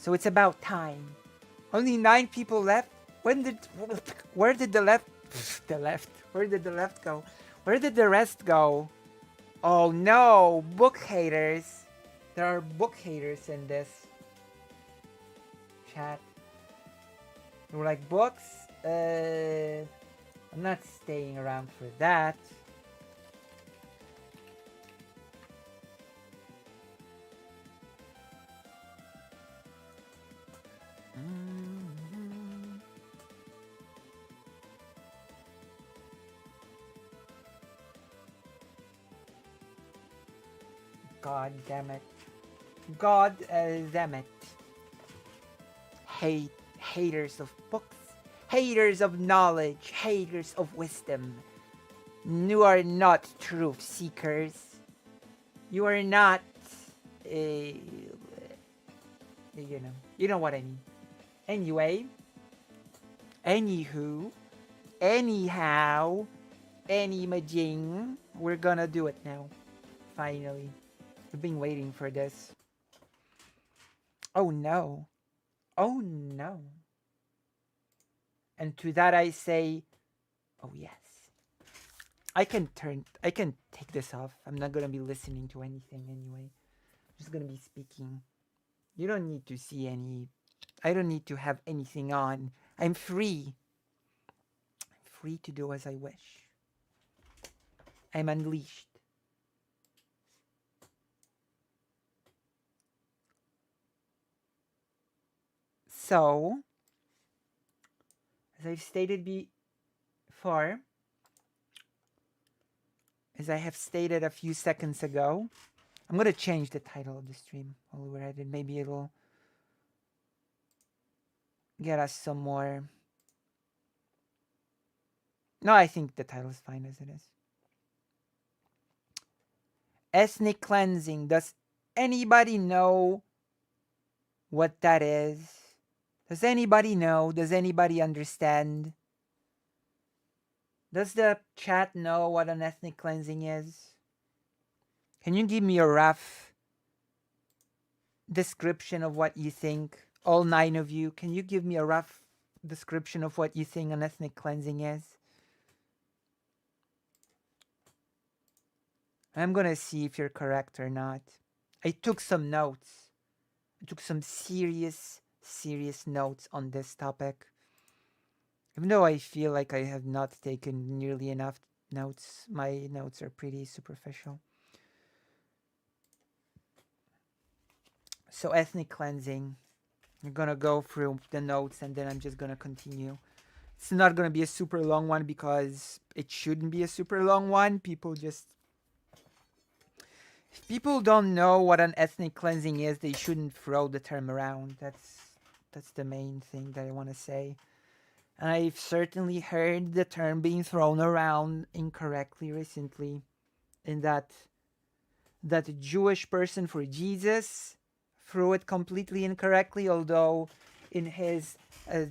So it's about time. Only 9 people left. When did where did the left the left? Where did the left go? Where did the rest go? Oh no, book haters. There are book haters in this chat. They were like books. I'm not staying around for that. God damn it. God damn it. Haters of books, haters of knowledge, haters of wisdom. You are not truth seekers. You are not, you know what I mean. Anyway, anywho, anyhow, majing, we're gonna do it now. Finally. We've been waiting for this. Oh no. Oh no. And to that I say, oh yes. I can take this off. I'm not gonna be listening to anything anyway. I'm just gonna be speaking. You don't need to see I don't need to have anything on. I'm free. I'm free to do as I wish. I'm unleashed. So, as I've stated before, as I have stated a few seconds ago, I'm going to change the title of the stream while we're at it. Maybe it'll get us some more. No, I think the title is fine as it is. Ethnic cleansing. Does anybody know what that is? Does anybody know? Does anybody understand? Does the chat know what an ethnic cleansing is? Can you give me a rough description of what you think? All 9 of you, can you give me a rough description of what you think an ethnic cleansing is? I'm gonna see if you're correct or not. I took some notes. I took some serious notes on this topic. Even though I feel like I have not taken nearly enough notes, my notes are pretty superficial. So ethnic cleansing. I'm gonna go through the notes and then I'm just gonna continue. It's not gonna be a super long one because it shouldn't be a super long one. If people don't know what an ethnic cleansing is, they shouldn't throw the term around. That's the main thing that I want to say. And I've certainly heard the term being thrown around incorrectly recently, in that Jewish person for Jesus threw it completely incorrectly, although in his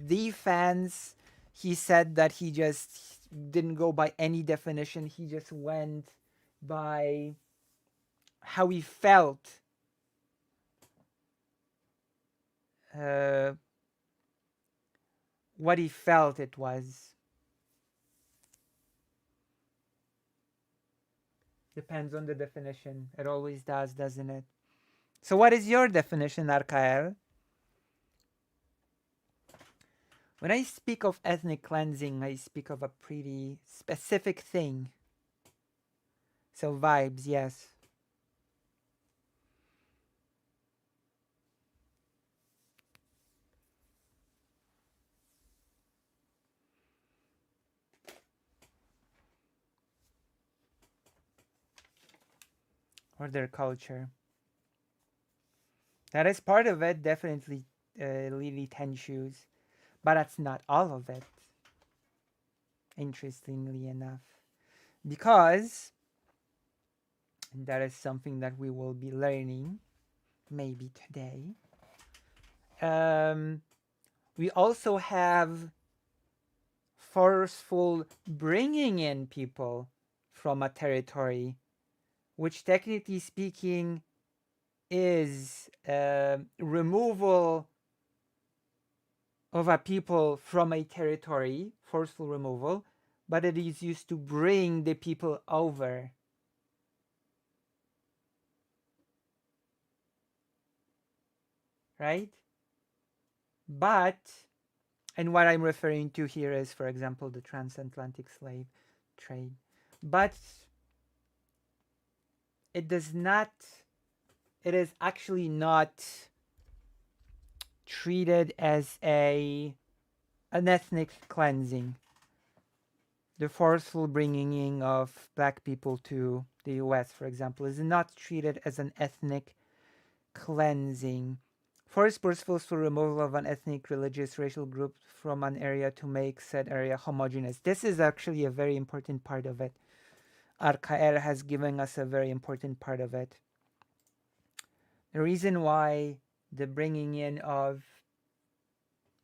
defense, he said that he just didn't go by any definition. He just went by how he felt. What he felt it was. Depends on the definition. It always does, doesn't it? So what is your definition, Arkael? When I speak of ethnic cleansing, I speak of a pretty specific thing. So vibes, yes. Or their culture. That is part of it, definitely, Lily Ten Shoes. But that's not all of it, interestingly enough. Because, and that is something that we will be learning, maybe today, we also have forceful bringing in people from a territory, which technically speaking is removal of a people from a territory, forceful removal, but it is used to bring the people over. Right? But, and what I'm referring to here is, for example, the transatlantic slave trade. But it does not, it is actually not treated as an ethnic cleansing. The forceful bringing in of black people to the US, for example, is not treated as an ethnic cleansing. Forced forceful removal of an ethnic, religious, racial group from an area to make said area homogeneous. This is actually a very important part of it. Arcaer has given us a very important part of it. The reason why the bringing in of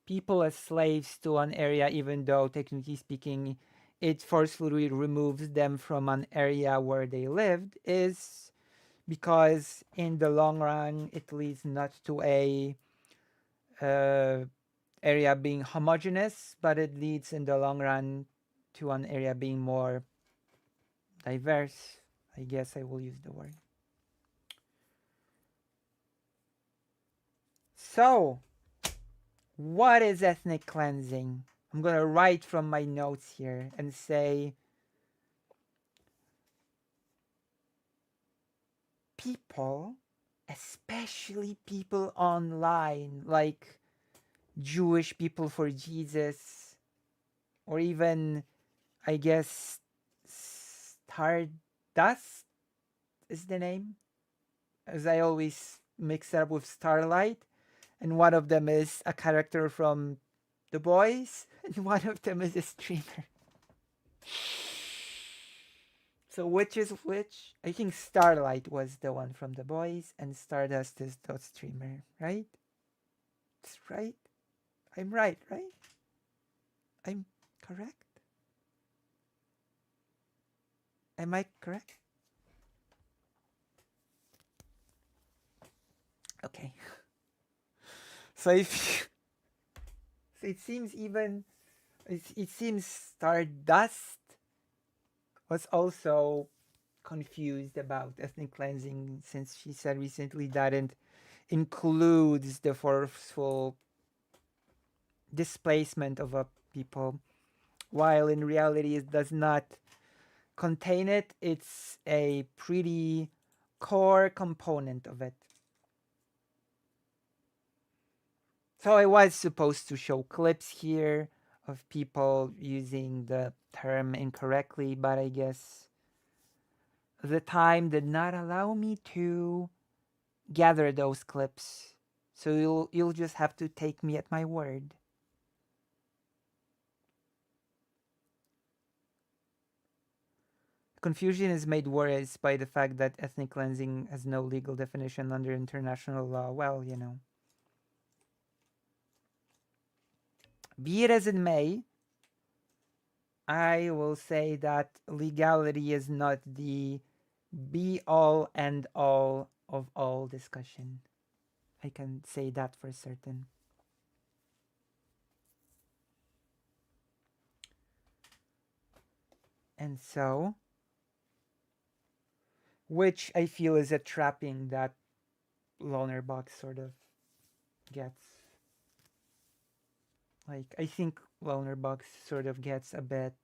people as slaves to an area, even though technically speaking it forcefully removes them from an area where they lived, is because in the long run it leads not to a area being homogeneous, but it leads in the long run to an area being more diverse. I guess I will use the word. So, what is ethnic cleansing? I'm going to write from my notes here and say people, especially people online, like Jewish people for Jesus, or even, I guess, Stardust is the name, as I always mix it up with Starlight, and one of them is a character from The Boys, and one of them is a streamer. So which is which? I think Starlight was the one from The Boys, and Stardust is the streamer, right? That's right. I'm right, right? I'm correct? Am I correct? Okay. So if so it seems even it seems Stardust was also confused about ethnic cleansing, since she said recently that it includes the forceful displacement of a people, while in reality it does not contain it. It's a pretty core component of it. So I was supposed to show clips here of people using the term incorrectly, but I guess the time did not allow me to gather those clips. So you'll just have to take me at my word. Confusion is made worse by the fact that ethnic cleansing has no legal definition under international law. Well, you know. Be it as it may, I will say that legality is not the be all and all of all discussion. I can say that for certain. And so, which I feel is a trapping that Loner Box sort of gets. Like, I think Loner Box sort of gets a bit.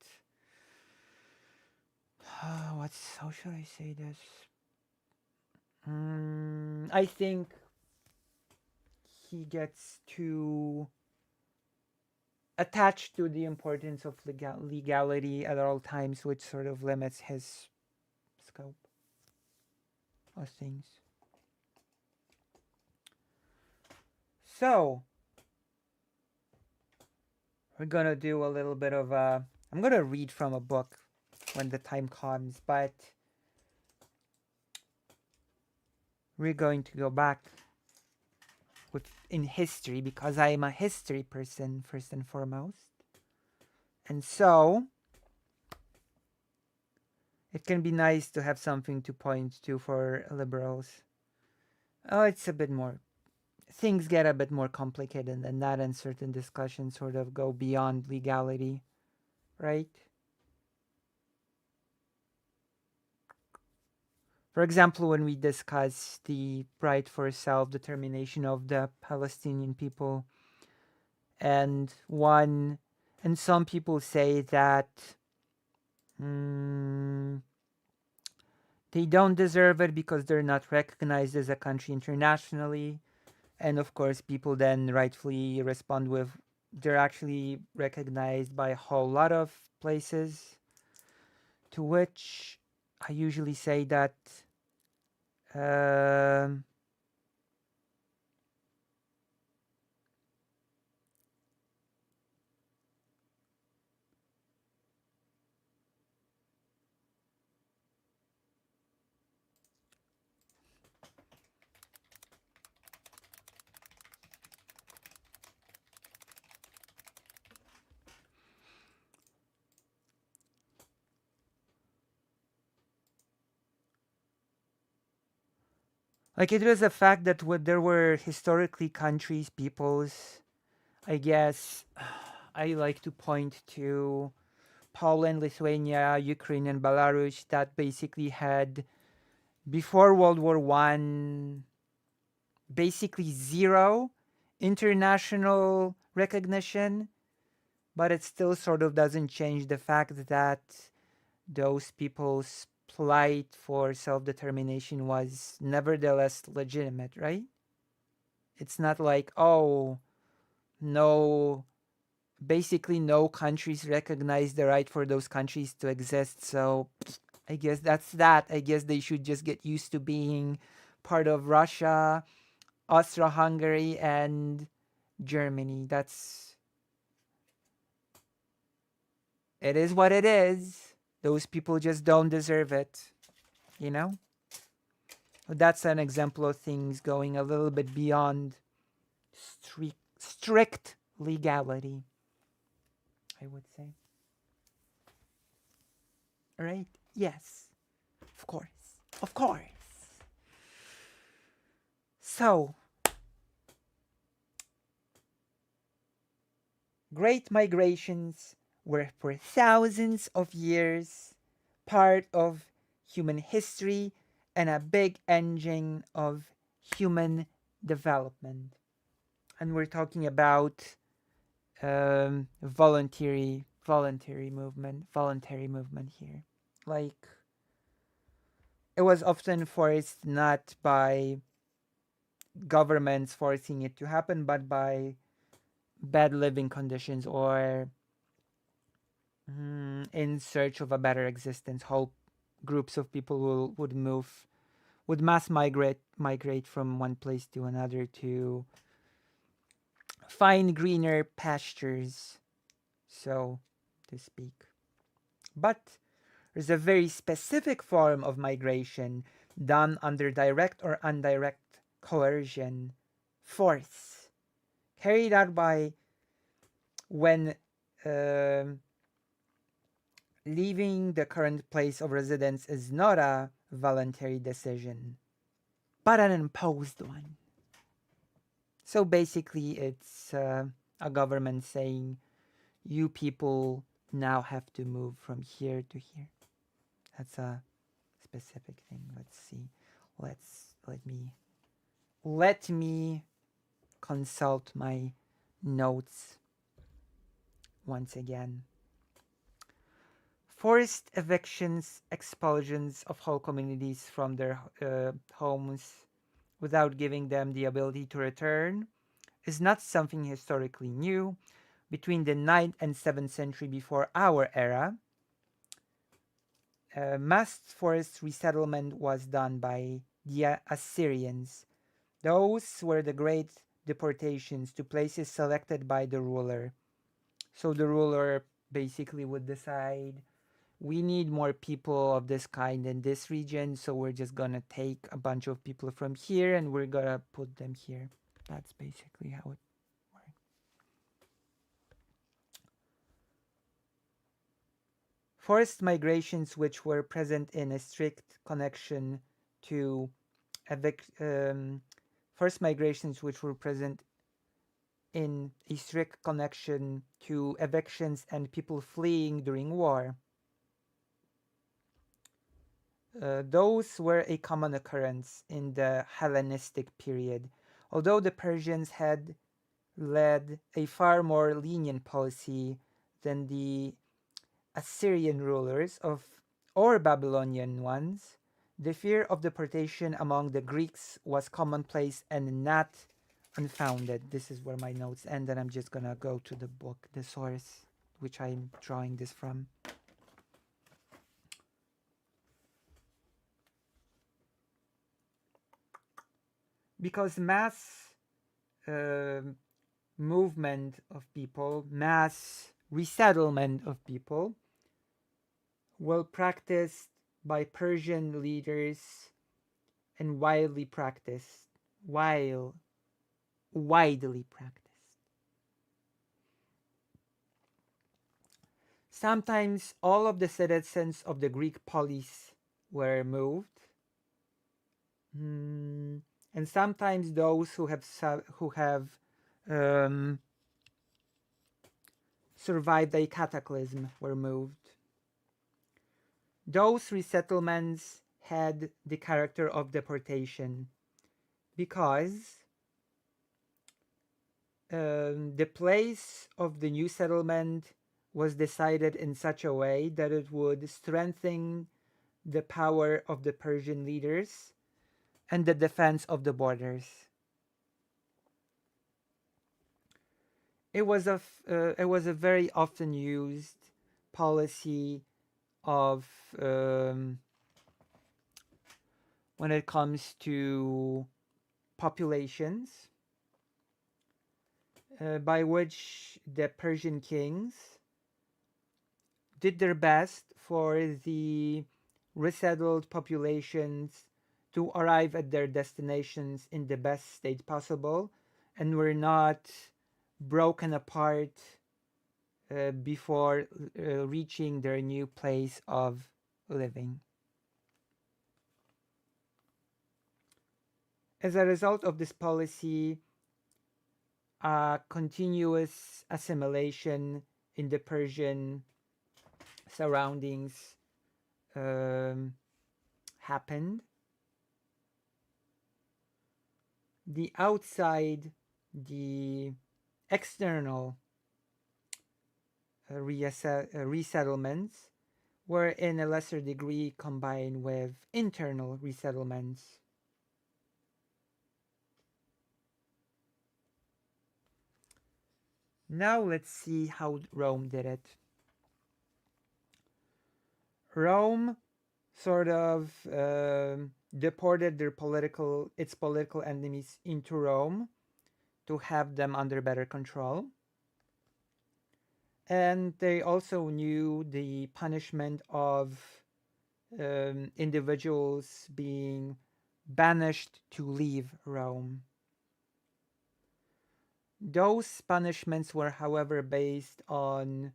How should I say this? I think he gets too attached to the importance of legality at all times, which sort of limits his scope of things. So, we're gonna do a little bit of a. I'm gonna read from a book when the time comes, but we're going to go back in history because I am a history person first and foremost. And so it can be nice to have something to point to for liberals. Oh, it's a bit more. things get a bit more complicated than that, and certain discussions sort of go beyond legality, right? For example, when we discuss the right for self determination of the Palestinian people, and one and some people say that mm, they don't deserve it because they're not recognized as a country internationally. And of course, people then rightfully respond with they're actually recognized by a whole lot of places. To which I usually say that um, like it was a fact that there were historically countries, peoples. I guess I like to point to Poland, Lithuania, Ukraine, and Belarus that basically had before World War One basically zero international recognition, but it still sort of doesn't change the fact that those people's plight for self determination was nevertheless legitimate, right? It's not like, oh, no, basically no countries recognize the right for those countries to exist, so I guess that's that. I guess they should just get used to being part of Russia, Austria Hungary, and Germany. That's it is what it is. Those people just don't deserve it, you know? That's an example of things going a little bit beyond strict legality, I would say. Right? Yes. Of course. Of course. So, great migrations were for thousands of years part of human history and a big engine of human development. And we're talking about voluntary movement here. Like it was often forced not by governments forcing it to happen, but by bad living conditions or in search of a better existence. Whole groups of people would mass migrate from one place to another to find greener pastures, so to speak. But there's a very specific form of migration done under direct or indirect coercion, force, carried out by when um leaving the current place of residence is not a voluntary decision, but an imposed one. So basically, it's a government saying, you people now have to move from here to here. That's a specific thing. Let's see. Let me consult my notes once again. Forced evictions, expulsions of whole communities from their homes without giving them the ability to return is not something historically new. Between the 9th and 7th century before our era, mass forced resettlement was done by the Assyrians. Those were the great deportations to places selected by the ruler. So the ruler basically would decide, we need more people of this kind in this region, so we're just gonna take a bunch of people from here and we're gonna put them here. That's basically how it works. Forced migrations, which were present in a strict connection to forced migrations which were present in a strict connection to evictions and people fleeing during war. Those were a common occurrence in the Hellenistic period, although the Persians had led a far more lenient policy than the Assyrian rulers of or Babylonian ones. The fear of deportation among the Greeks was commonplace and not unfounded. This is where my notes end, and I'm just gonna go to the book, the source, which I'm drawing this from. Because mass uh, movement of people, mass resettlement of people, well practiced by Persian leaders and widely practiced. Sometimes all of the citizens of the Greek polis were moved, and sometimes those who have um, survived a cataclysm were moved. Those resettlements had the character of deportation because the place of the new settlement was decided in such a way that it would strengthen the power of the Persian leaders and the defense of the borders. It was a very often used policy of when it comes to populations, by which the Persian kings did their best for the resettled populations to arrive at their destinations in the best state possible and were not broken apart before reaching their new place of living. As a result of this policy, continuous assimilation in the Persian surroundings happened. The external resettlements were in a lesser degree combined with internal resettlements. Now let's see how Rome did it. Rome sort of deported its political enemies into Rome to have them under better control. And they also knew the punishment of individuals being banished to leave Rome. Those punishments were, however, based on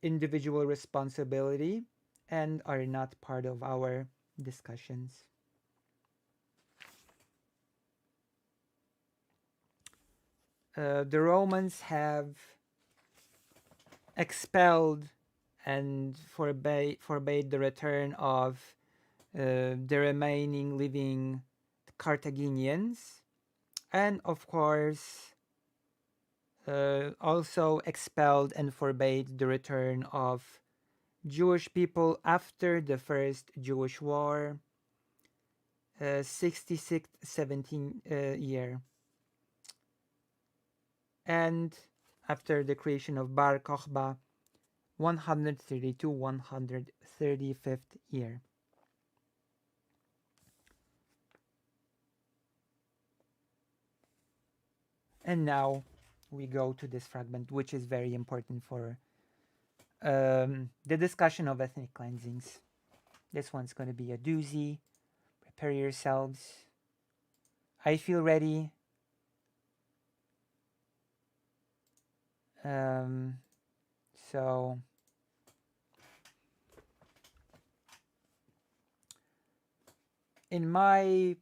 individual responsibility and are not part of our discussions. The Romans have expelled and forbade the return of the remaining living Carthaginians, and of course also expelled and forbade the return of Jewish people after the First Jewish War, 66-17 year, and after the creation of Bar Kokhba, 135th year. And now we go to this fragment, which is very important for the discussion of ethnic cleansings. This one's going to be a doozy. Prepare yourselves. I feel ready. So in my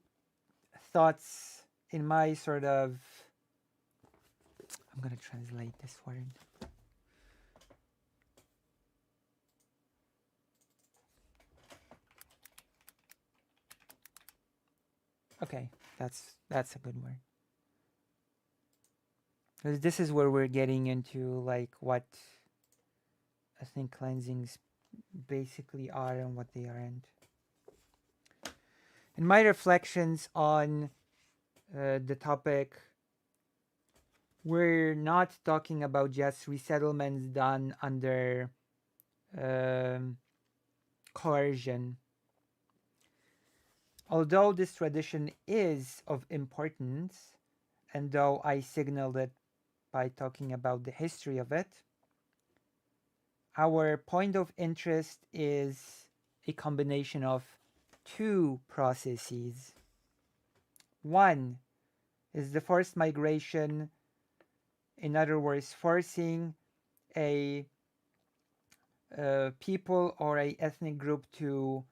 thoughts in my sort of, I'm gonna translate this word. Okay, that's a good word. Because this is where we're getting into like what ethnic cleansings basically are and what they aren't. In my reflections on the topic, we're not talking about just resettlements done under um, coercion. Although this tradition is of importance, and though I signaled it by talking about the history of it, our point of interest is a combination of two processes. One is the forced migration, in other words, forcing a people or a ethnic group to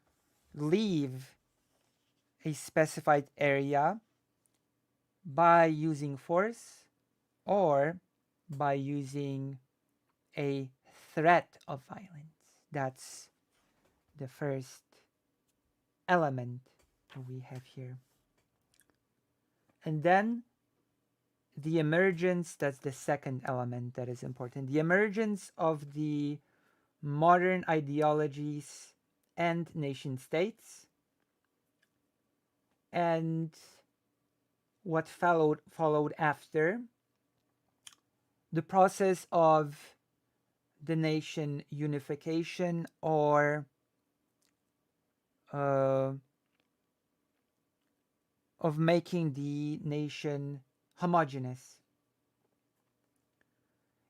leave a specified area by using force or by using a threat of violence. That's the first element we have here. And then the emergence, that's the second element that is important. The emergence of the modern ideologies and nation states, and what followed after, the process of the nation unification or uh, of making the nation homogeneous.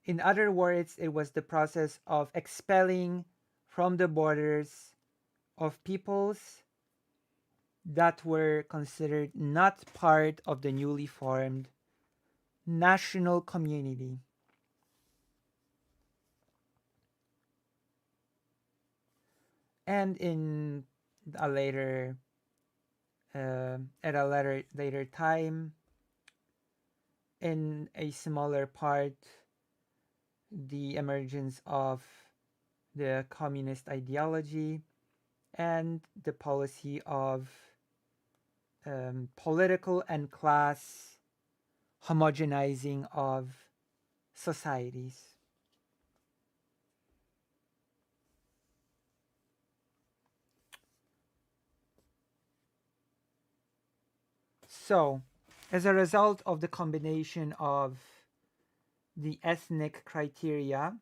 In other words, it was the process of expelling from the borders of peoples that were considered not part of the newly formed national community. And in a later at a later time, in a smaller part, the emergence of the communist ideology and the policy of political and class homogenizing of societies. So, as a result of the combination of the ethnic criteria,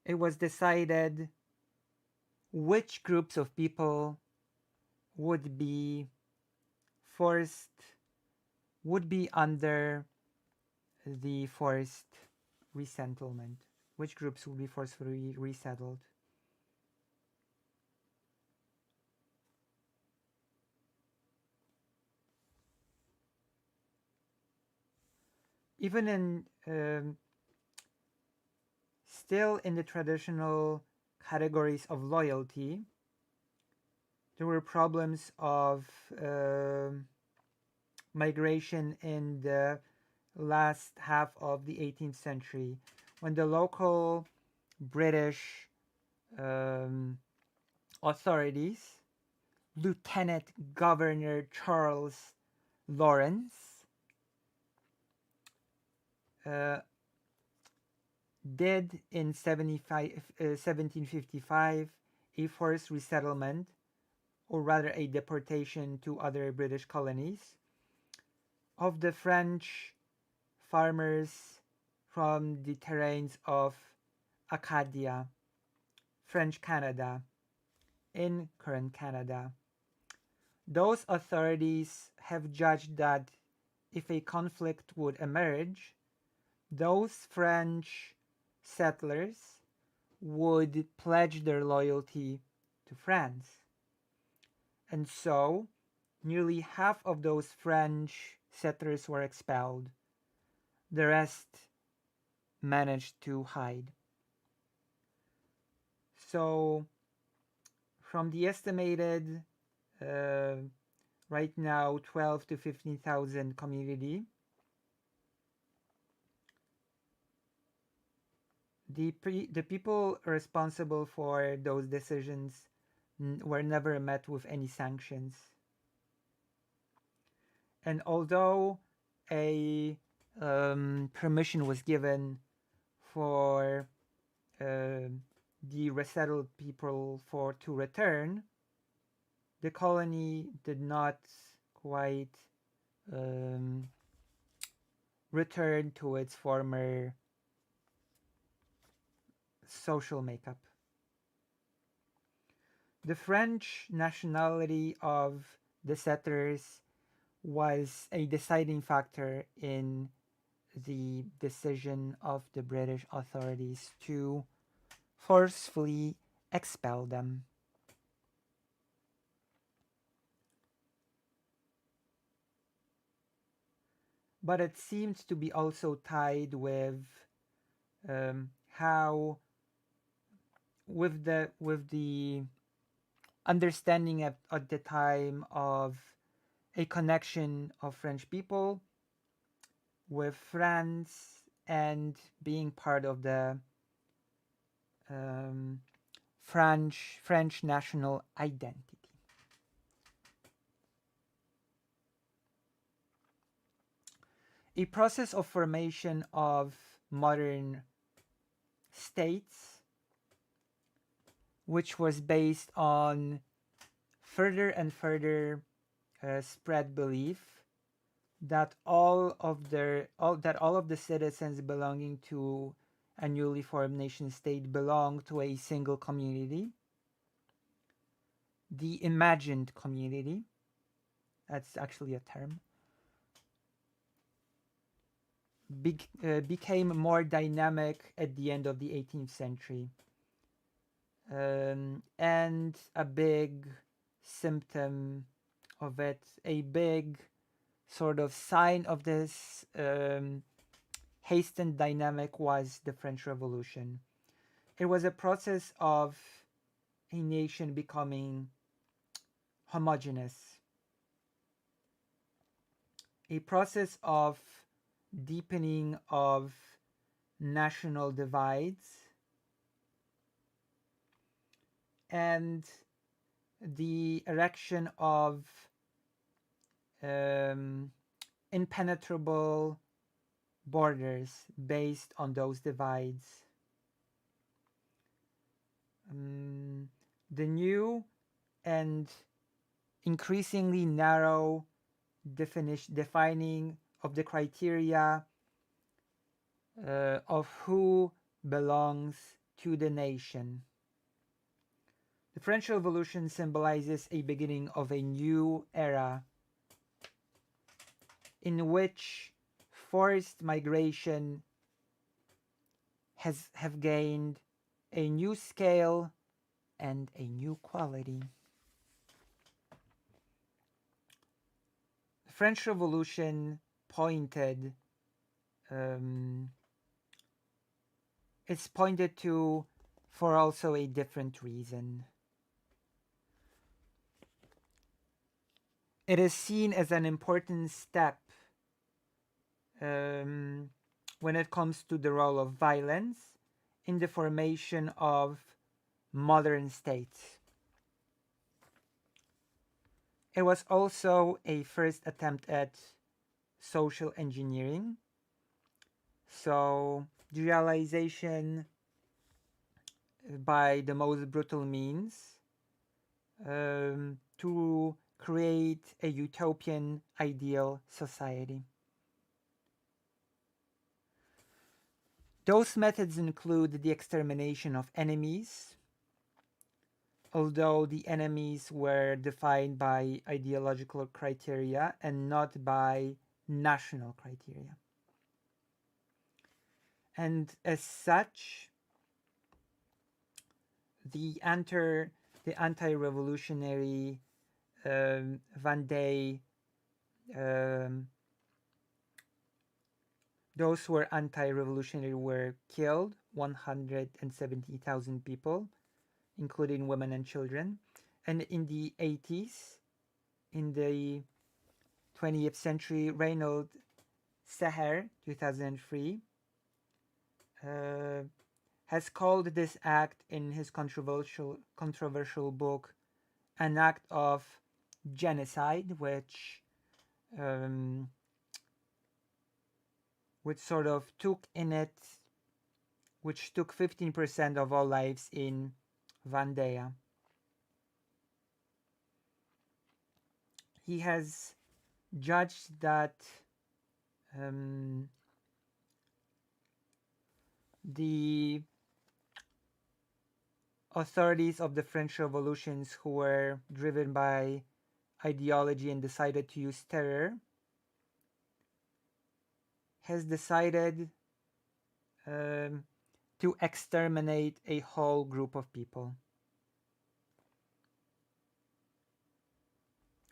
it was decided which groups of people would be forced, would be under the forced resettlement, which groups would be forcefully resettled. Even in still in the traditional categories of loyalty, there were problems of migration in the last half of the 18th century when the local British authorities, Lieutenant Governor Charles Lawrence, did in 1755 a forced resettlement, or rather a deportation to other British colonies, of the French farmers from the terrains of Acadia, French Canada, in current Canada. Those authorities have judged that if a conflict would emerge, those French settlers would pledge their loyalty to France. And so, nearly half of those French settlers were expelled. The rest managed to hide. So, from the estimated uh, right now 12 to 15,000 community. The people responsible for those decisions were never met with any sanctions. And although a permission was given for uh, the resettled people for to return, the colony did not quite um, return to its former social makeup. The French nationality of the settlers was a deciding factor in the decision of the British authorities to forcefully expel them. But it seemed to be also tied with how with the understanding at the time of a connection of French people with France and being part of the um, French national identity. A process of formation of modern states, which was based on further and further spread belief that all of the citizens belonging to a newly formed nation state belong to a single community, the imagined community. That's actually a term. Became more dynamic at the end of the 18th century. And a big symptom of it, a big sort of sign of this hastened dynamic was the French Revolution. It was a process of a nation becoming homogeneous, a process of deepening of national divides, and the erection of um, impenetrable borders based on those divides. Um, the new and increasingly narrow defining of the criteria of who belongs to the nation. The French Revolution symbolizes a beginning of a new era in which forced migration have gained a new scale and a new quality. The French Revolution pointed it's pointed to for also a different reason. It is seen as an important step when it comes to the role of violence in the formation of modern states. It was also a first attempt at social engineering. So, the realization by the most brutal means to create a utopian ideal society. Those methods include the extermination of enemies, although the enemies were defined by ideological criteria and not by national criteria. And as such, the anti-revolutionary Vendée, those who were anti-revolutionary were killed, 170,000 people, including women and children. And in the 80s, in the 20th century, Reynold Seher, 2003, uh, has called this act in his controversial book an act of genocide, um, which sort of took in it, which took 15% of all lives in Vandea. He has judged that um, the authorities of the French revolutions, who were driven by ideology and decided to use terror, has decided um, to exterminate a whole group of people.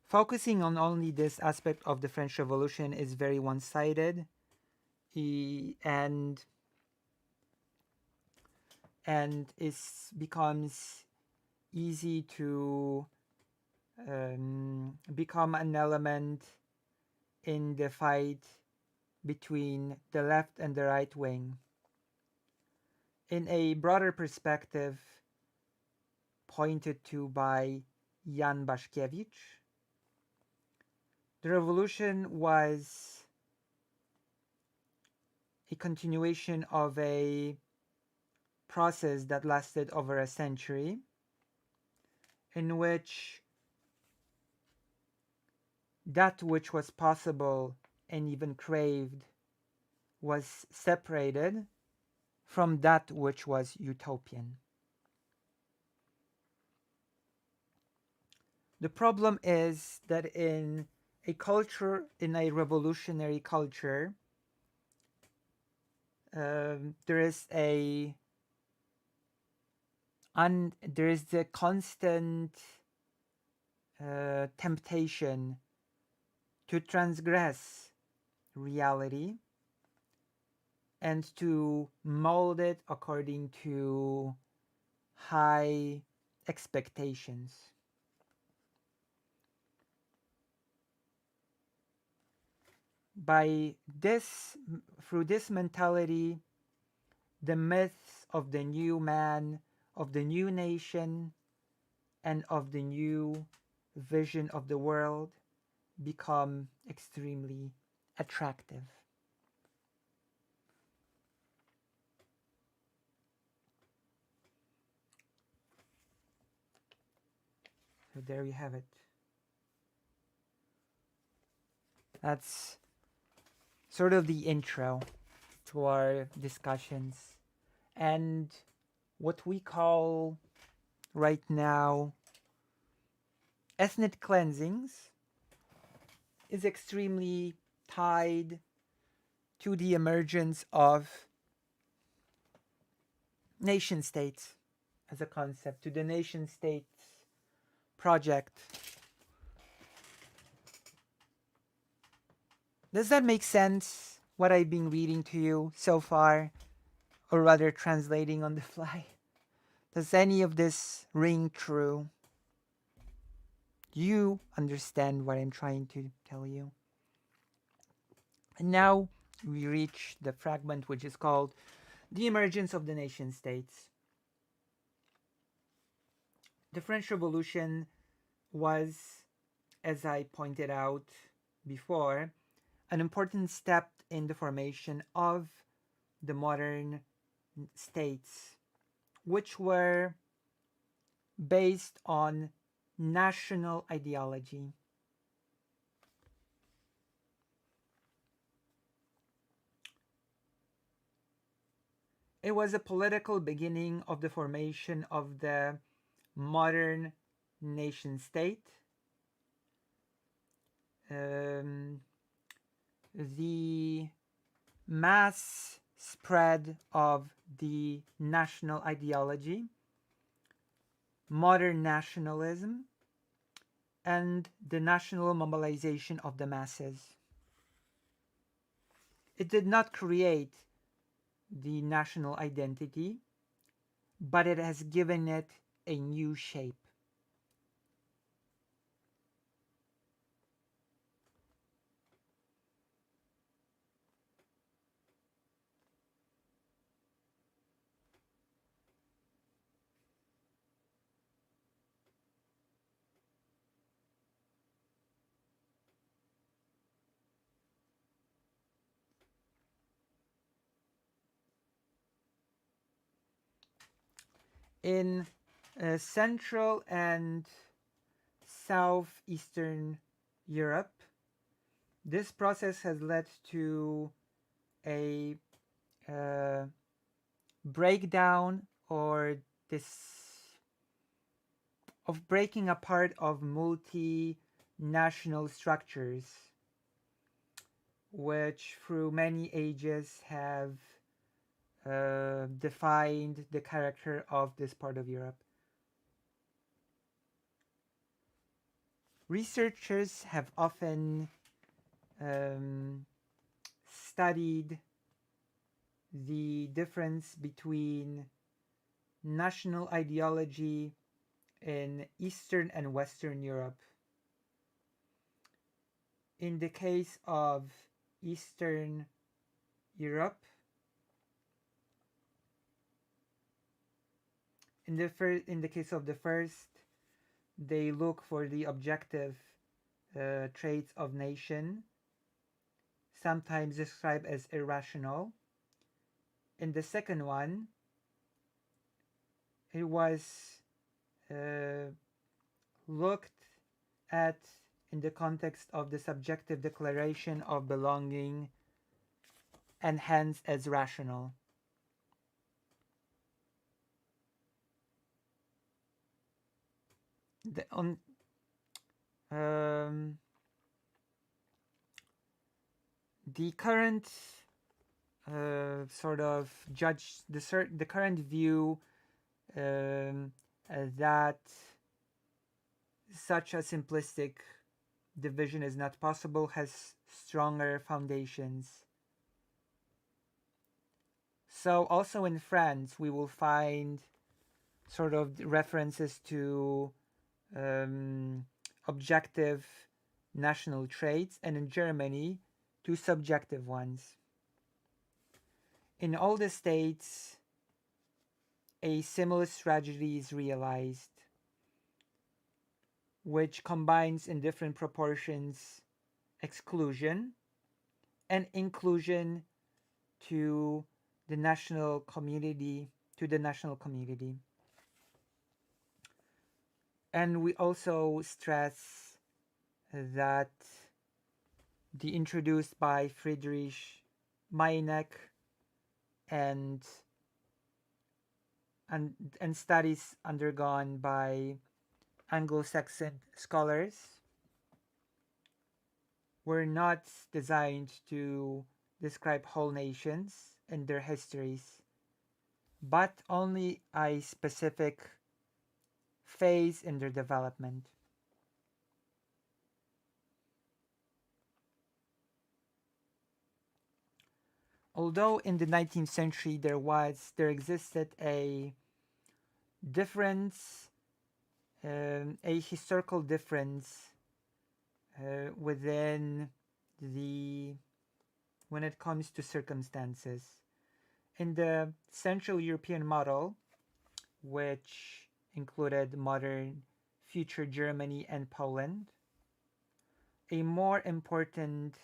Focusing on only this aspect of the French Revolution is very one-sided, and becomes easy to become an element in the fight between the left and the right wing. In a broader perspective pointed to by Jan Baszkiewicz, the revolution was a continuation of a process that lasted over a century, in which that which was possible and even craved was separated from that which was utopian. The problem is that in a revolutionary culture, there is the constant temptation to transgress reality and to mold it according to high expectations. Through this mentality, the myths of the new man, of the new nation, and of the new vision of the world become extremely attractive. So there you have it. That's sort of the intro to our discussions. And what we call right now ethnic cleansings is extremely tied to the emergence of nation states as a concept, to the nation states project. Does that make sense, what I've been reading to you so far, or rather translating on the fly? Does any of this ring true? Do you understand what I'm trying to tell you? And now we reach the fragment which is called The Emergence of the Nation States. The French Revolution was, as I pointed out before, an important step in the formation of the modern states, which were based on national ideology. It was a political beginning of the formation of the modern nation state. The mass spread of the national ideology, modern nationalism, and the national mobilization of the masses. It did not create the national identity, but it has given it a new shape. In Central and Southeastern Europe, this process has led to a uh, breakdown or this of breaking apart of multinational structures, which through many ages have defined the character of this part of Europe. Researchers have often um, studied the difference between national ideology in Eastern and Western Europe. In the case of Eastern Europe, in the case of the first, they look for the objective traits of nation, sometimes described as irrational. In the second one, it was uh, looked at in the context of the subjective declaration of belonging and hence as rational. The, on, um, the current sort of the current view that such a simplistic division is not possible has stronger foundations. So also in France, we will find sort of references to objective national traits, and in Germany, to subjective ones. In all the states, a similar strategy is realized, which combines in different proportions exclusion and inclusion to the national community, And we also stress that the introduced by Friedrich Maynek and and studies undergone by Anglo-Saxon scholars were not designed to describe whole nations and their histories, but only a specific phase in their development. Although in the 19th century there existed a difference, a historical difference within the when it comes to circumstances. In the Central European model, which included modern future Germany and Poland, a more important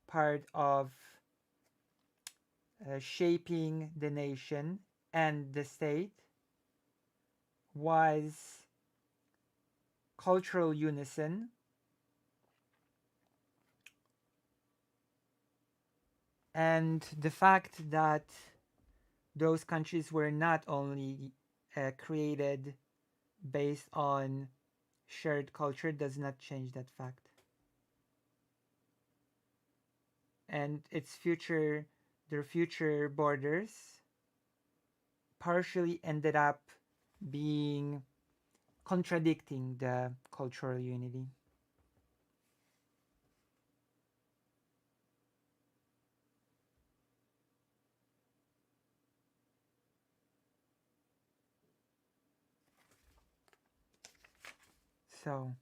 part of shaping the nation and the state was cultural unison and the fact that those countries were not only created based on shared culture does not change that fact. And their future borders partially ended up being contradicting the cultural unity. So,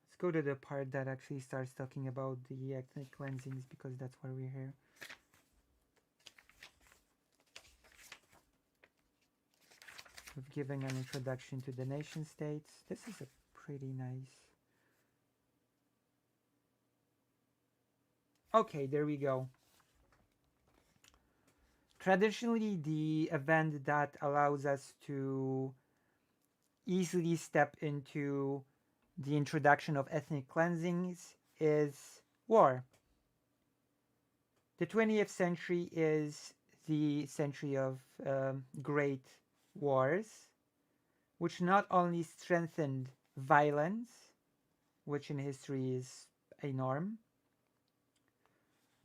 let's go to the part that actually starts talking about the ethnic cleansings because that's why we're here. We've given an introduction to the nation states. This is a pretty nice Okay, there we go. Traditionally, the event that allows us to easily step into the introduction of ethnic cleansings is war. The 20th century is the century of great wars, which not only strengthened violence, which in history is a norm,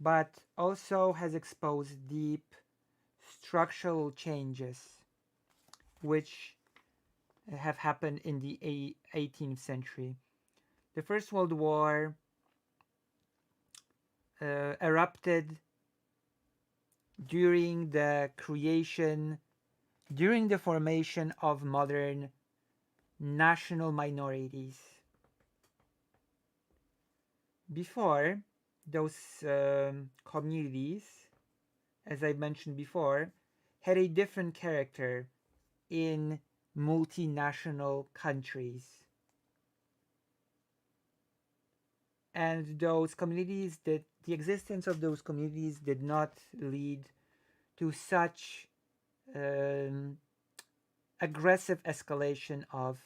but also has exposed deep structural changes which have happened in the 18th century. The First World War erupted during the creation, during the formation of modern national minorities. Before, those communities, as I mentioned before, had a different character in multinational countries. And those communities did, the existence of those communities did not lead to such um, aggressive escalation of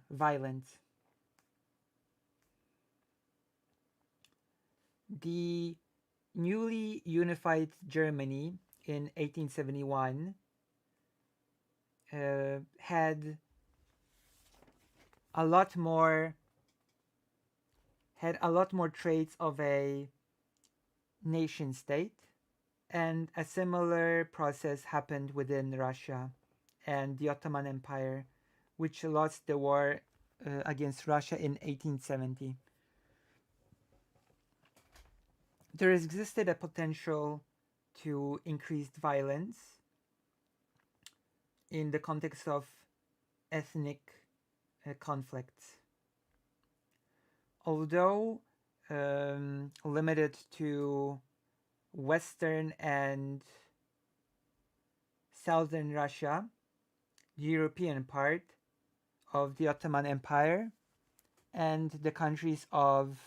violence. The newly unified Germany in 1871 had a lot more traits of a nation state, and a similar process happened within Russia and the Ottoman Empire, which lost the war against Russia in 1870. There existed a potential to increased violence in the context of ethnic conflicts. Although limited to Western and Southern Russia, the European part of the Ottoman Empire, and the countries of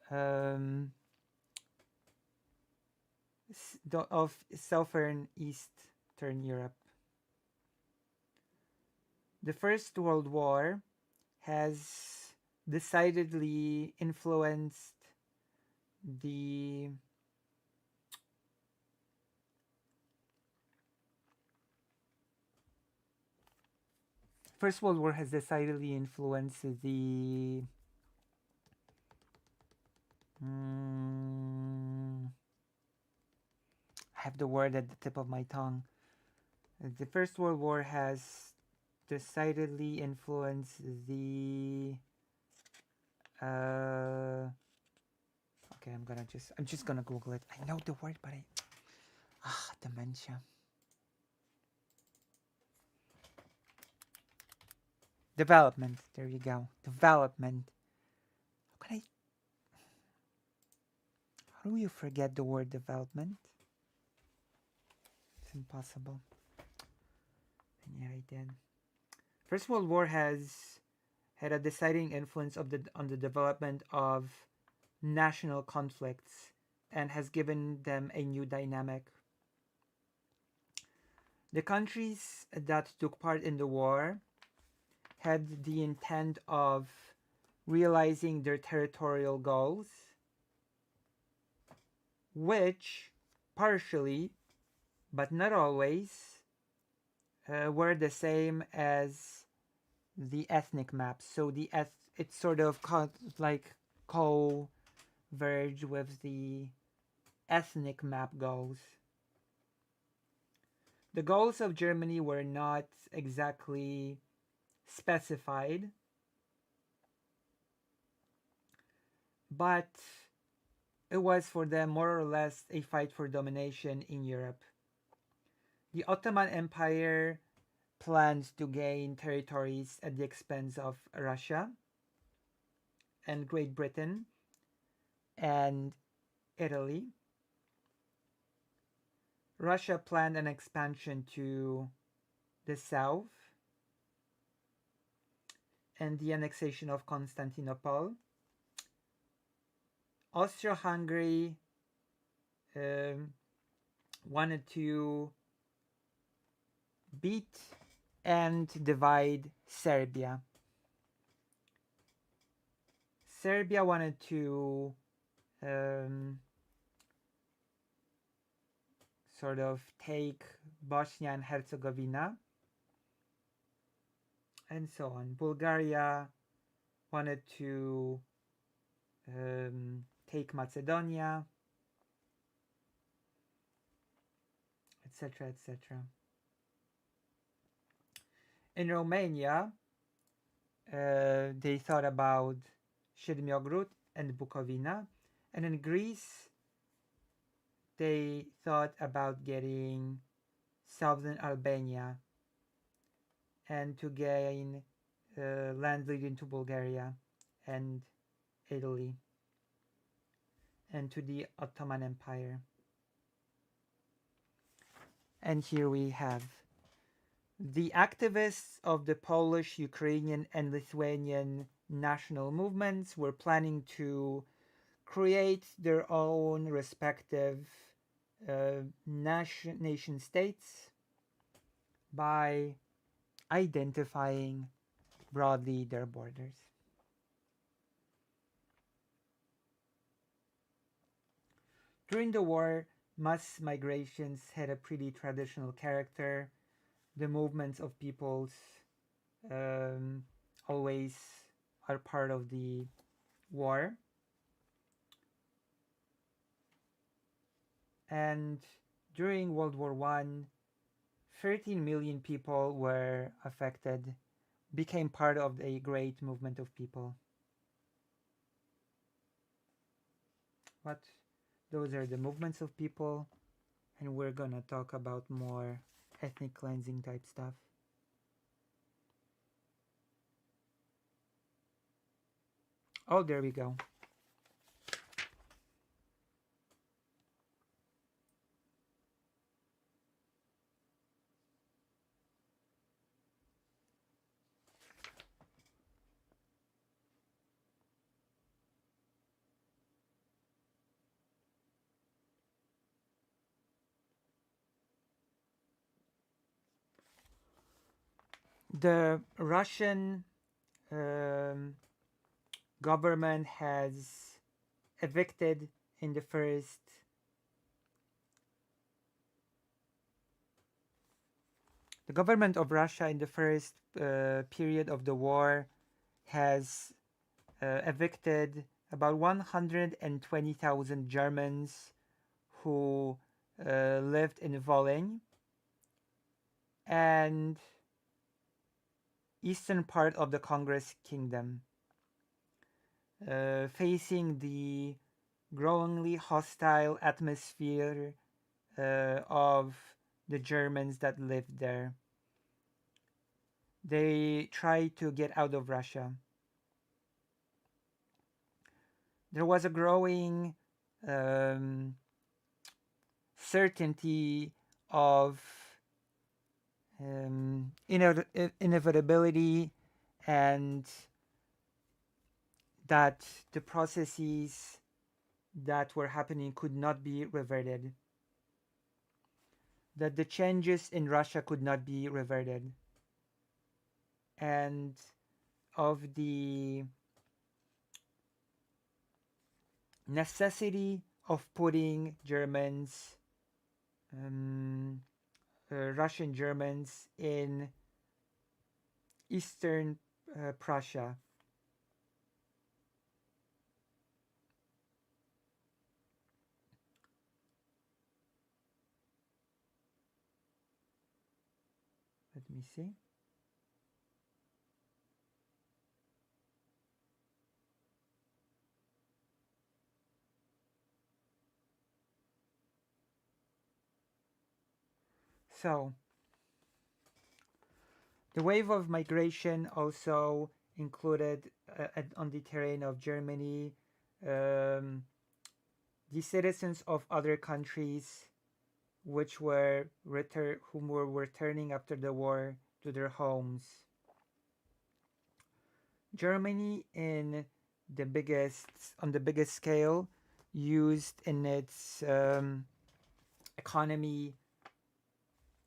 um, Southern Eastern Europe. The First World War has decidedly influenced the First World War has decidedly influenced the I have the word at the tip of my tongue. The First World War has decidedly influenced the okay, I'm just gonna Google it. I know the word, but dementia. Development. There you go. Development. How do you forget the word development? It's impossible. And yeah, I did. First World War has had a deciding influence on the development of national conflicts and has given them a new dynamic. The countries that took part in the war had the intent of realizing their territorial goals, which partially, but not always, were the same as the ethnic maps. So it sort of converge with the ethnic map goals. The goals of Germany were not exactly specified, but it was for them more or less a fight for domination in Europe. The Ottoman Empire planned to gain territories at the expense of Russia and Great Britain and Italy. Russia planned an expansion to the south and the annexation of Constantinople. Austro-Hungary um, wanted to beat and divide Serbia. Serbia wanted to um, sort of take Bosnia and Herzegovina, and so on. Bulgaria wanted to take Macedonia, etc., etc. In Romania, they thought about Shirmiogrud and Bukovina, and in Greece, they thought about getting southern Albania and to gain land leading to Bulgaria and Italy and to the Ottoman Empire. And here we have the activists of the Polish, Ukrainian, and Lithuanian national movements were planning to create their own respective nation states by identifying broadly their borders. During the war, mass migrations had a pretty traditional character. The movements of peoples um, always are part of the war. And during World War I, 13 million people were affected, became part of a great movement of people. But those are the movements of people, and we're gonna talk about more ethnic cleansing type stuff. Oh, there we go. The Russian um, government has evicted in the first the government of Russia in the first period of the war has evicted about 120,000 Germans who lived in Volyn and eastern part of the Congress Kingdom, facing the growingly hostile atmosphere of the Germans that lived there. They tried to get out of Russia. There was a growing certainty of inevitability and that the processes that were happening could not be reverted, that the changes in Russia could not be reverted, and of the necessity of putting Germans, Russian Germans, in Eastern Prussia. Let me see. So, the wave of migration also included on the terrain of Germany the citizens of other countries which were whom were returning after the war to their homes. Germany on the biggest scale used in its economy,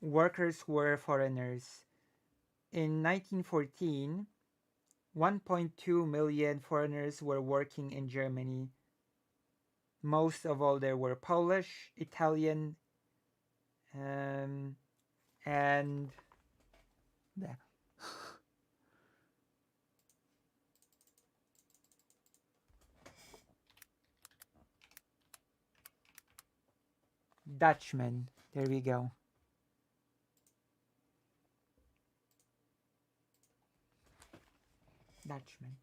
workers were foreigners. In 1914, 1.2 million foreigners were working in Germany. Most of all, there were Polish, Italian, um, and yeah, Dutchmen. There we go. Dutchmen.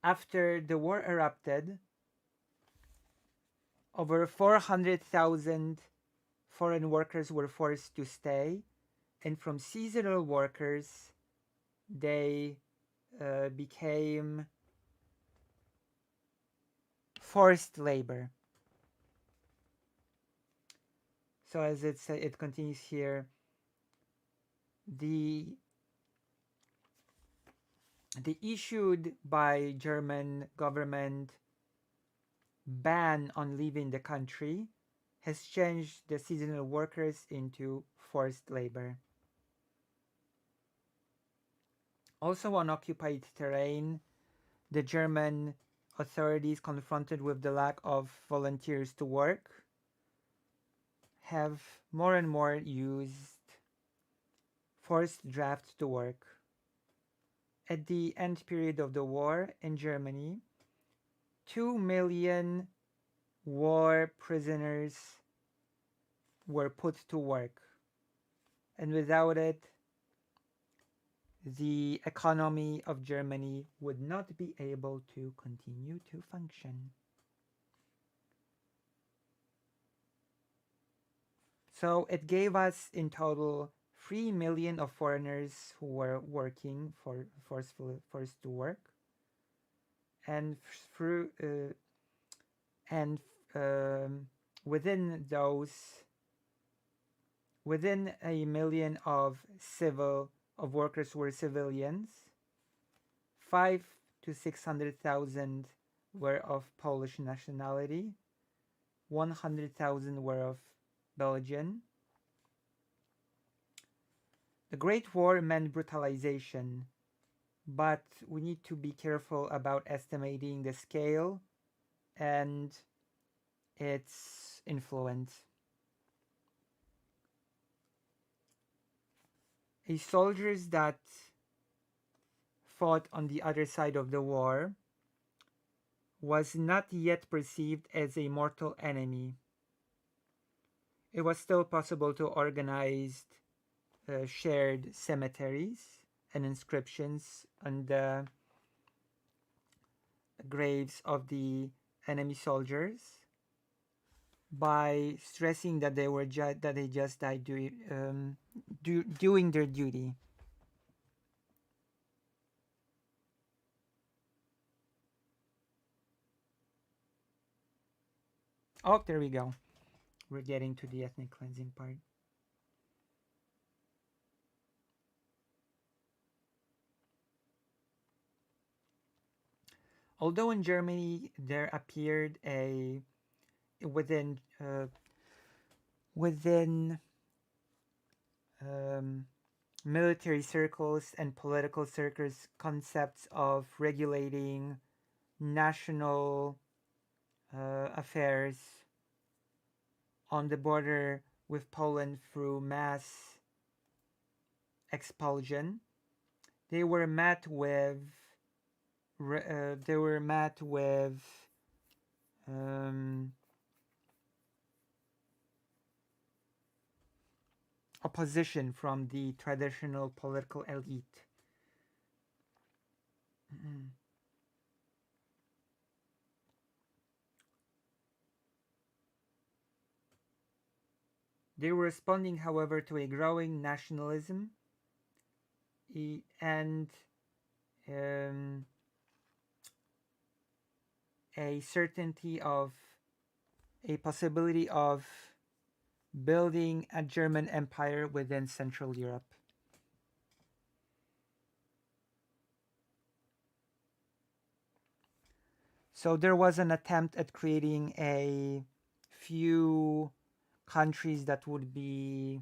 After the war erupted, over 400,000 foreign workers were forced to stay, and from seasonal workers, they became forced labor. So as it continues here, the issued by German government ban on leaving the country has changed the seasonal workers into forced labor. Also on occupied terrain, the German authorities, confronted with the lack of volunteers to work, have more and more used forced draft to work. At the end period of the war in Germany, 2 million war prisoners were put to work. And without it, the economy of Germany would not be able to continue to function. So it gave us in total 3 million of foreigners who were working for forced to work, and through and within those, within a million of workers were civilians. 5 to 600,000 were of Polish nationality. 100,000 were of Belgian. The Great War meant brutalization, but we need to be careful about estimating the scale and its influence. A soldiers that fought on the other side of the war was not yet perceived as a mortal enemy. It was still possible to organize shared cemeteries and inscriptions on the graves of the enemy soldiers by stressing that they just died doing their duty. Oh, there we go. We're getting to the ethnic cleansing part. Although in Germany there appeared a within within um, military circles and political circles concepts of regulating national affairs on the border with Poland through mass expulsion, they were met with um, opposition from the traditional political elite. They were responding, however, to a growing nationalism and um, a certainty of a possibility of building a German empire within Central Europe. So there was an attempt at creating a few countries that would be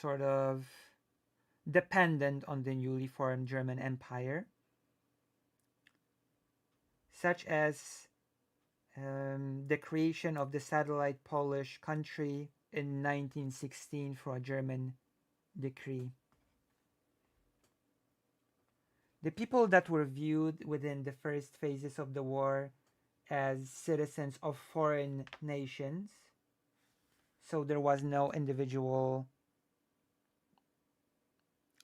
sort of dependent on the newly formed German Empire, such as the creation of the satellite Polish country in 1916 for a German decree. The people that were viewed within the first phases of the war as citizens of foreign nations, so there was no individual.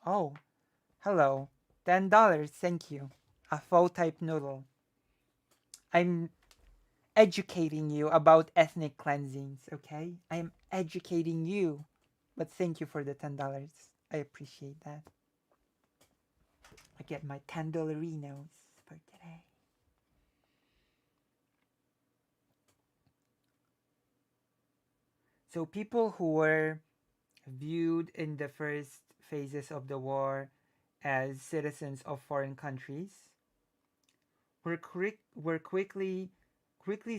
Oh, hello, $10, thank you. A faux type noodle. I'm educating you about ethnic cleansings, okay? I am educating you. But thank you for the $10. I appreciate that. I get my $10 for today. So people who were viewed in the first phases of the war as citizens of foreign countries were quickly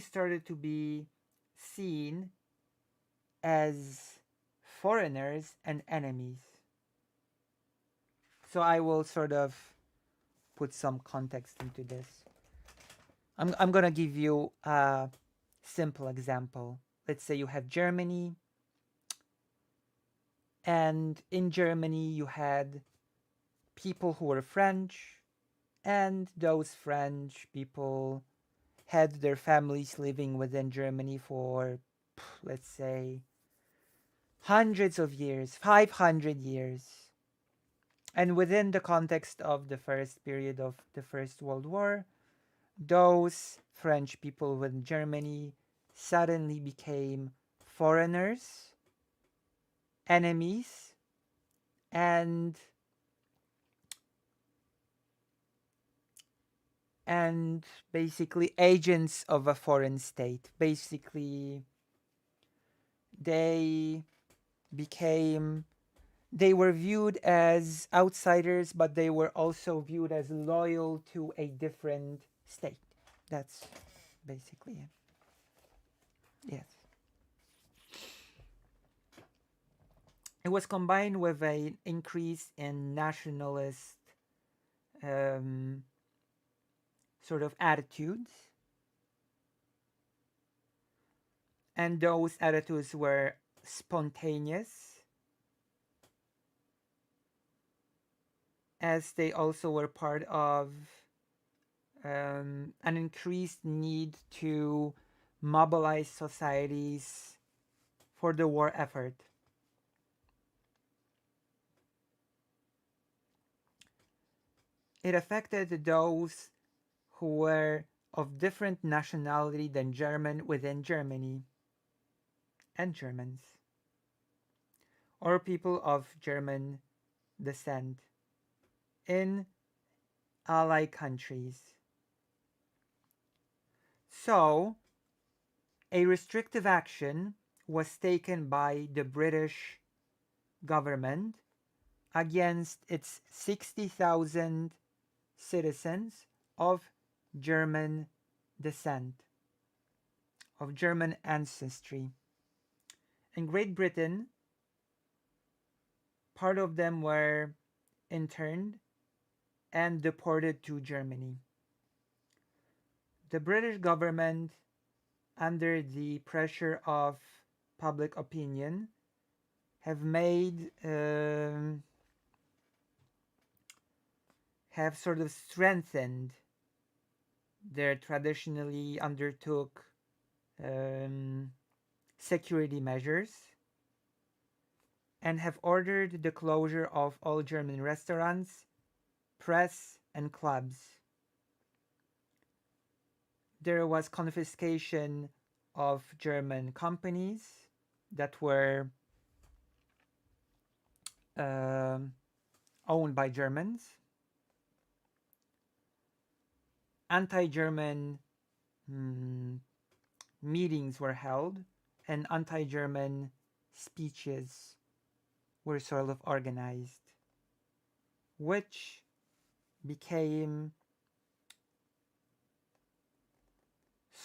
started to be seen as foreigners and enemies. So I will sort of put some context into this. I'm gonna give you a simple example. Let's say you have Germany, and in Germany you had people who were French, and those French people had their families living within Germany for, let's say, hundreds of years, 500 years. And within the context of the first period of the First World War, those French people within Germany suddenly became foreigners, enemies, and basically agents of a foreign state. Basically, they became they were viewed as outsiders, but they were also viewed as loyal to a different state. That's basically it. Yes. It was combined with an increase in nationalist um, sort of attitudes. And those attitudes were spontaneous, as they also were part of an increased need to mobilize societies for the war effort. It affected those who were of different nationality than German within Germany and Germans, or people of German descent in ally countries. So, a restrictive action was taken by the British government against its 60,000 citizens of German descent, of German ancestry. In Great Britain, part of them were interned and deported to Germany. The British government, under the pressure of public opinion, have made have sort of strengthened their traditionally undertook security measures and have ordered the closure of all German restaurants, press, and clubs. There was confiscation of German companies that were um owned by Germans. Anti-German meetings were held, and anti-German speeches were sort of organized, which became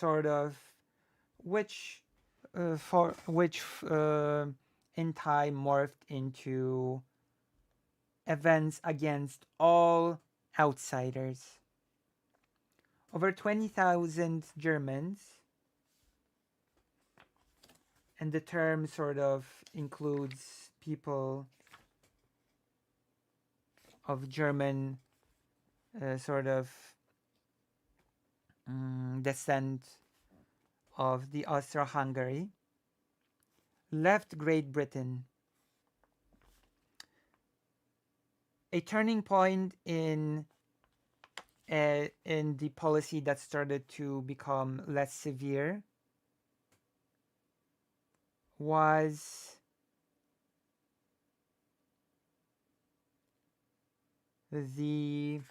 sort of which for which in time morphed into events against all outsiders. Over 20,000 Germans, and the term sort of includes people of German sort of descent of the Austro-Hungary, left Great Britain. A turning point in the policy that started to become less severe was the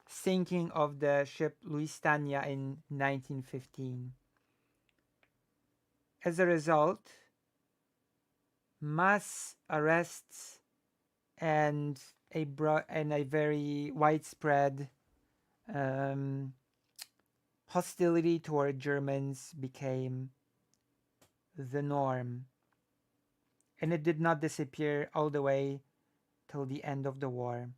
sinking of the ship Lusitania in 1915. As a result, mass arrests and a very widespread hostility toward Germans became the norm, and it did not disappear all the way till the end of the war.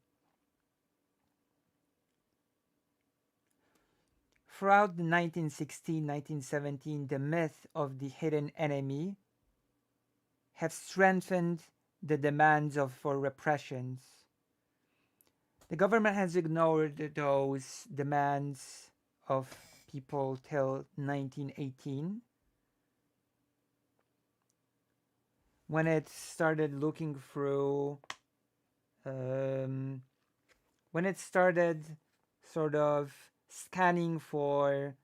Throughout the 1916, 1917, the myth of the hidden enemy have strengthened the demands for repressions. The government has ignored those demands of people till 1918, when it started looking through, when it started sort of scanning for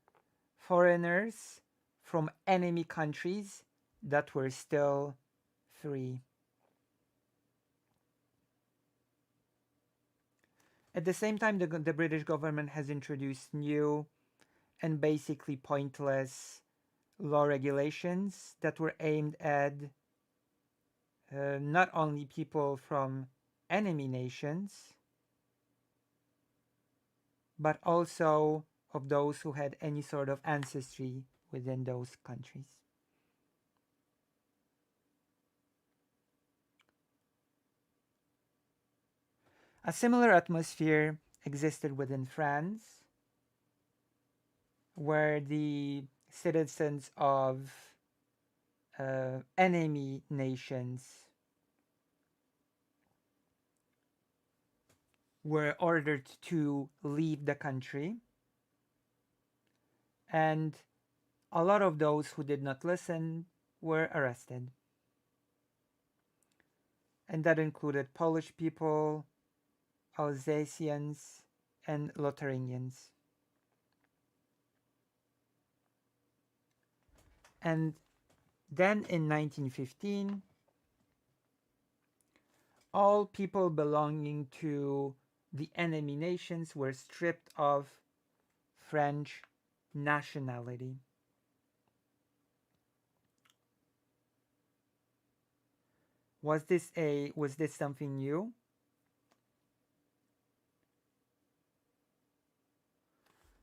foreigners from enemy countries that were still free. At the same time, the British government has introduced new and basically pointless law regulations that were aimed at not only people from enemy nations, but also of those who had any sort of ancestry within those countries. A similar atmosphere existed within France, where the citizens of enemy nations were ordered to leave the country, and a lot of those who did not listen were arrested. And that included Polish people, Alsatians, and Lotharingians. And then in 1915, all people belonging to the enemy nations were stripped of French nationality. Was this something new?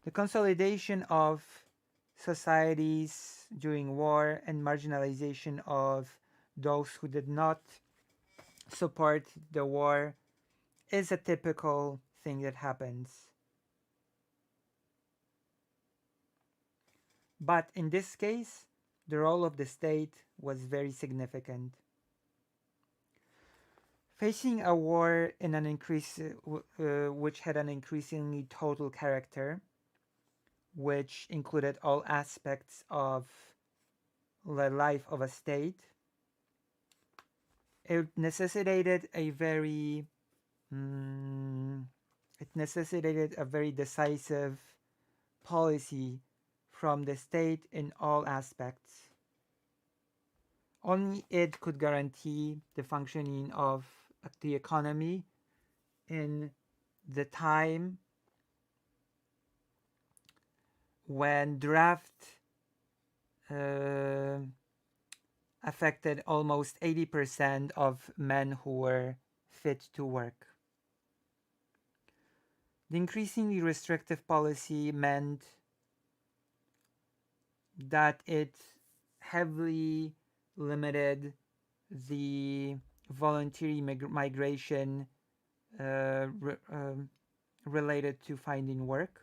The consolidation of societies during war and marginalization of those who did not support the war is a typical thing that happens. But in this case, the role of the state was very significant. Facing a war in an which had an increasingly total character, which included all aspects of the life of a state, it necessitated a very decisive policy from the state in all aspects. Only it could guarantee the functioning of the economy in the time when draft affected almost 80% of men who were fit to work. The increasingly restrictive policy meant that it heavily limited the voluntary migration related to finding work.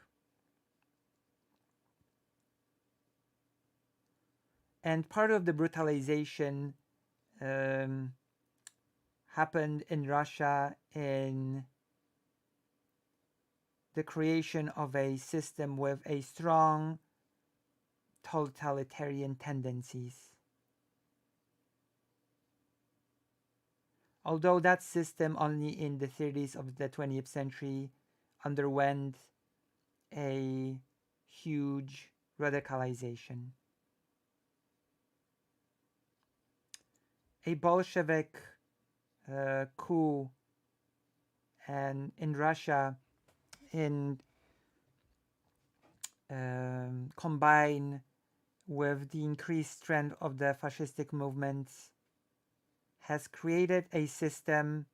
And part of the brutalization um, happened in Russia in the creation of a system with a strong totalitarian tendencies. Although that system only in the 30s of the 20th century underwent a huge radicalization. A Bolshevik coup and in Russia in combined with the increased strength of the fascistic movements has created a system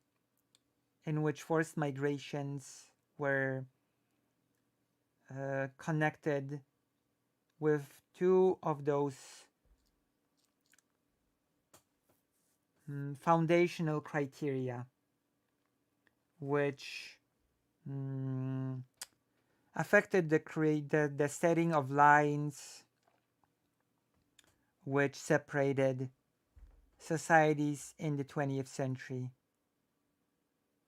in which forced migrations were connected with two of those foundational criteria which affected the setting of lines which separated societies in the 20th century: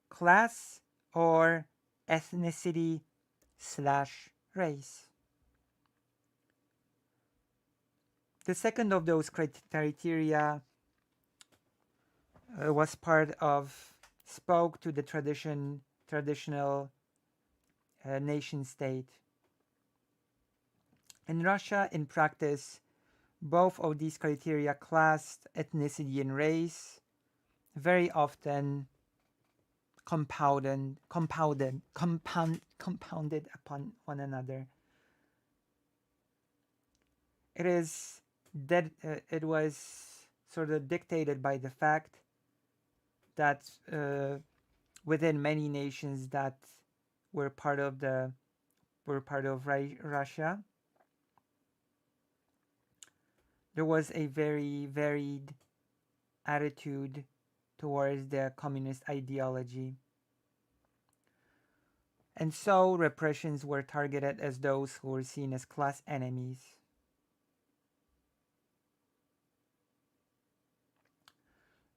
class or ethnicity slash race. The second of those criteria was part of spoke to the traditional nation state. In Russia, in practice, both of these criteria, class, ethnicity, and race, very often compounded upon one another. It was sort of dictated by the fact that within many nations that were part of Russia, there was a very varied attitude towards the communist ideology. And so repressions were targeted as those who were seen as class enemies.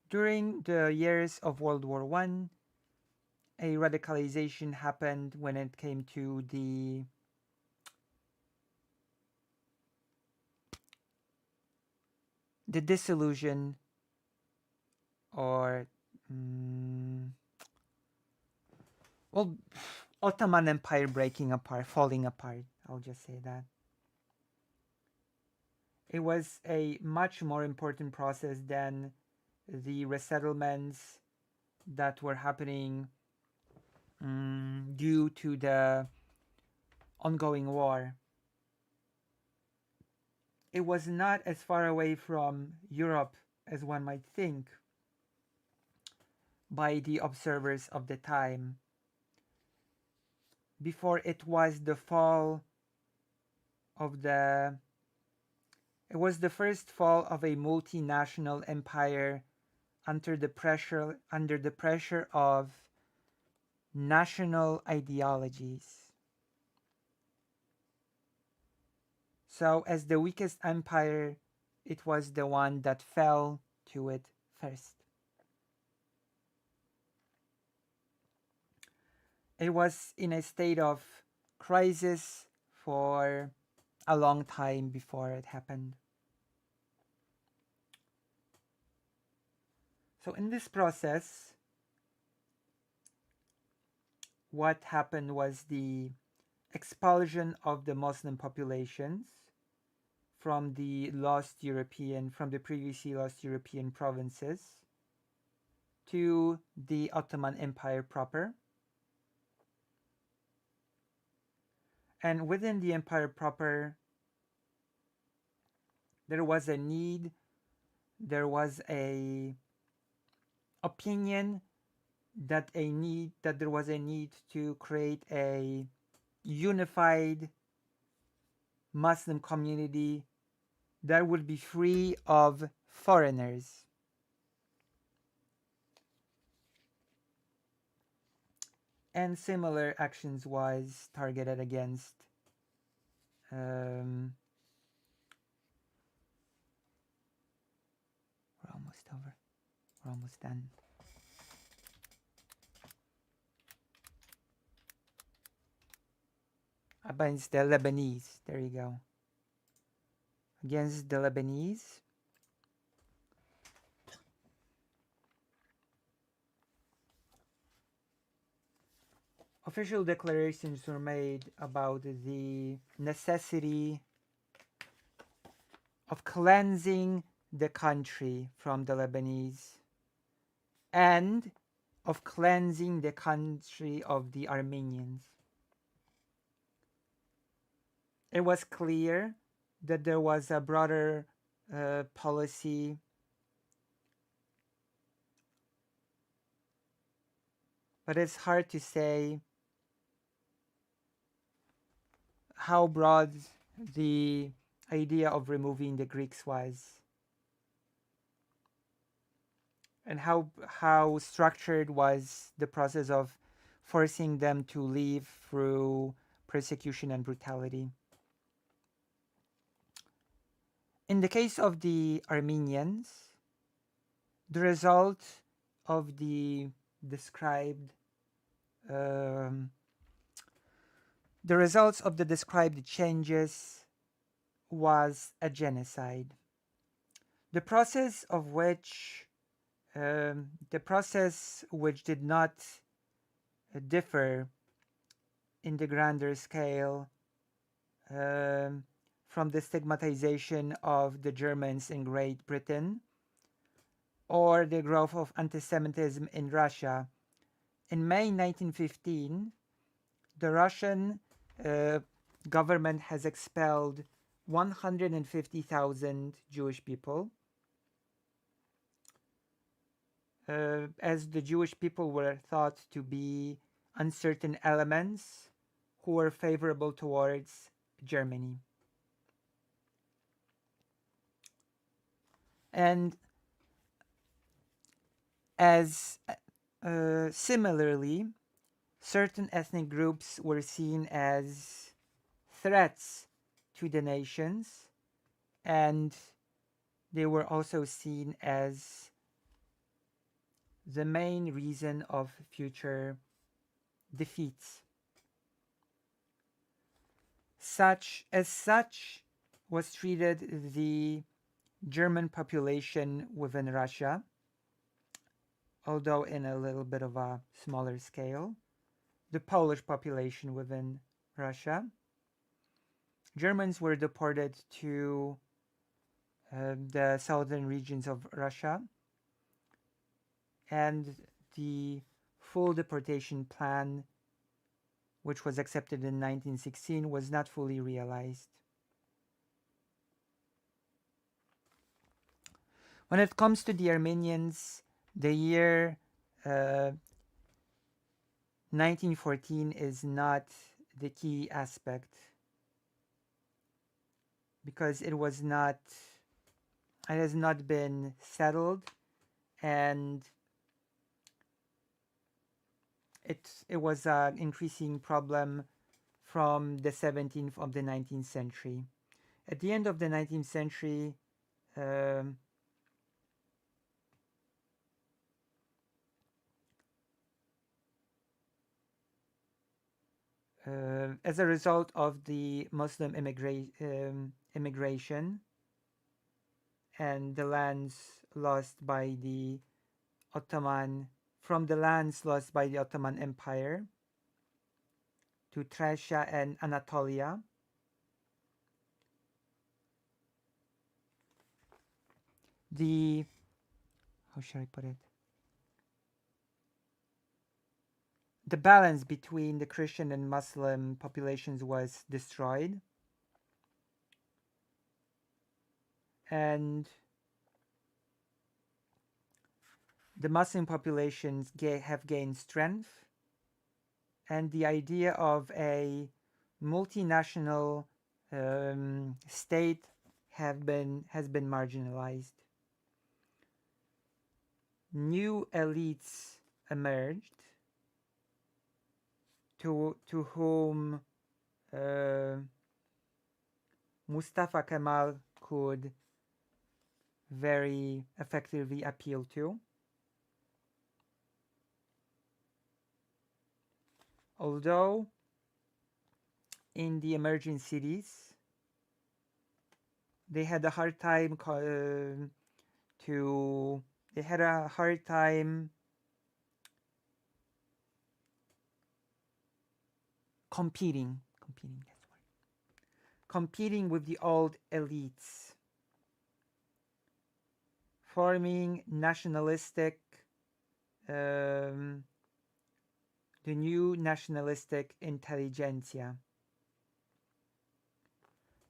During the years of World War I, a radicalization happened when it came to the dissolution or well, Ottoman Empire breaking apart, falling apart. I'll just say that. It was a much more important process than the resettlements that were happening due to the ongoing war. It was not as far away from Europe as one might think by the observers of the time. Before it was the fall of it was the first fall of a multinational empire under the pressure of national ideologies. So as the weakest empire, it was the one that fell to it first. It was in a state of crisis for a long time before it happened. So in this process, what happened was the expulsion of the Muslim populations from the previously lost European provinces to the Ottoman Empire proper. And within the empire proper, there was a need, there was a opinion that there was a need to create a unified Muslim community that would be free of foreigners. And similar actions was targeted against we're almost over. We're almost done. Against the Lebanese. There you go. Against the Lebanese. Official declarations were made about the necessity of cleansing the country from the Lebanese and of cleansing the country of the Armenians. It was clear that there was a broader policy but it's hard to say how broad the idea of removing the Greeks was and how structured was the process of forcing them to leave through persecution and brutality. In the case of the Armenians, the result of the described the results of the described changes was a genocide. The process which did not differ in the grander scale from the stigmatization of the Germans in Great Britain or the growth of anti-Semitism in Russia. In May 1915, the Russian government has expelled 150,000 Jewish people, as the Jewish people were thought to be uncertain elements who were favorable towards Germany. And as similarly, certain ethnic groups were seen as threats to the nations, and they were also seen as the main reason of future defeats. Such was treated the German population within Russia, although in a little bit of a smaller scale, the Polish population within Russia. Germans were deported to the southern regions of Russia, and the full deportation plan, which was accepted in 1916, was not fully realized. When it comes to the Armenians, the year 1914 is not the key aspect because it has not been settled, and it was an increasing problem from the 17th of the 19th century. At the end of the 19th century, as a result of the Muslim immigration and the lands lost by the Ottoman Empire to Thracia and Anatolia, how should I put it? The balance between the Christian and Muslim populations was destroyed, and the Muslim populations have gained strength, and the idea of a multinational state has been marginalized. New elites emerged to whom uh, Mustafa Kemal could very effectively appeal to. Although in the emerging cities, they had a hard time to they had a hard time competing with the old elites, forming nationalistic the new nationalistic intelligentsia.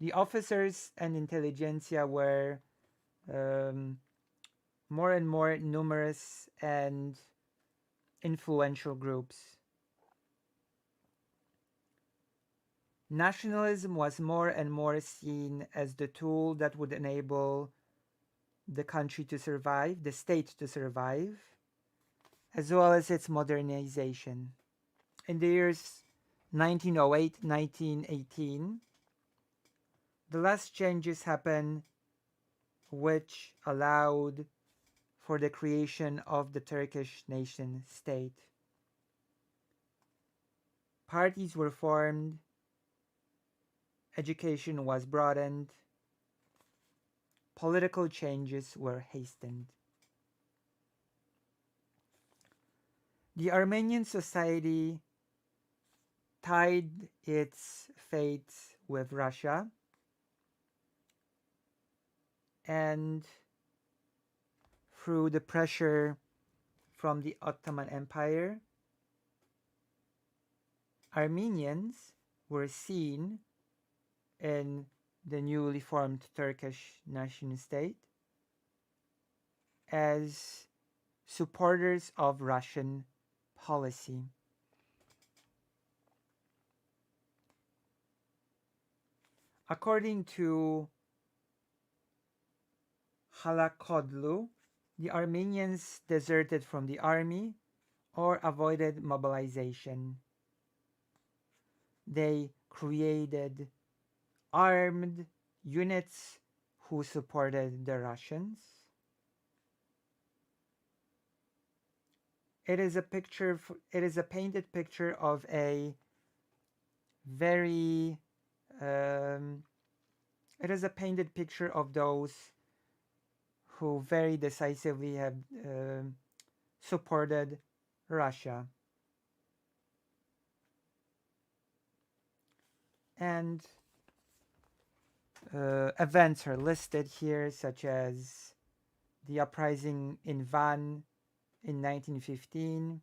The officers and intelligentsia were um, more and more numerous and influential groups. Nationalism was more and more seen as the tool that would enable the country to survive, the state to survive, as well as its modernization. In the years 1908, 1918, the last changes happened which allowed for the creation of the Turkish nation state. Parties were formed, education was broadened, political changes were hastened. The Armenian society tied its fate with Russia, and through the pressure from the Ottoman Empire, Armenians were seen in the newly formed Turkish nation state as supporters of Russian policy. According to Halakodlu, the Armenians deserted from the army or avoided mobilization. They created armed units who supported the Russians. It is a painted picture of a very it is a painted picture of those who very decisively have supported Russia. And events are listed here, such as the uprising in Van in 1915,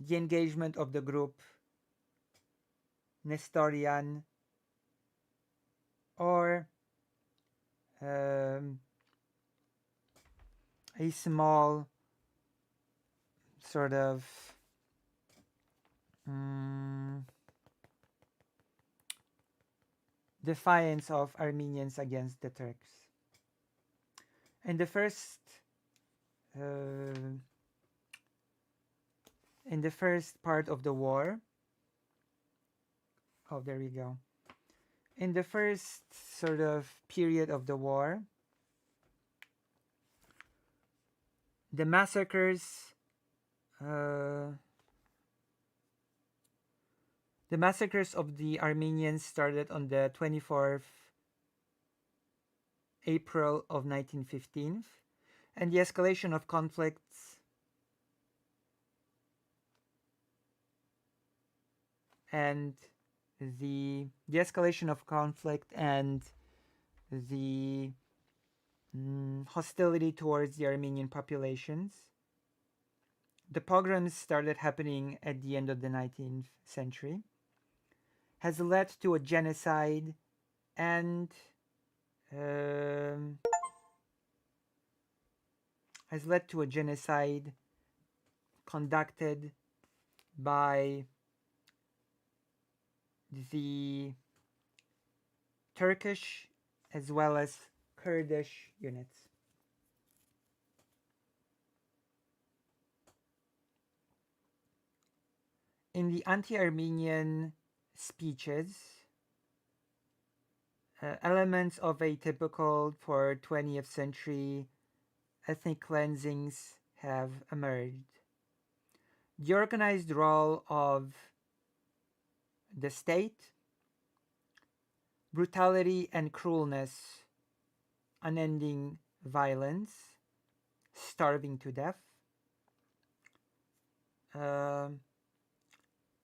the engagement of the group Nestorian, or a small sort of defiance of Armenians against the Turks. In the first part of the war, there we go. In the first sort of period of the war, the massacres of the Armenians started on the 24th April of 1915, and the escalation of conflicts and the escalation of conflict and the hostility towards the Armenian populations. The pogroms started happening at the end of the 19th century, has led to a genocide and conducted by the Turkish as well as Kurdish units. In the anti-Armenian speeches, elements of a typical for 20th century ethnic cleansings have emerged. The organized role of the state, brutality and cruelness, unending violence, starving to death, uh,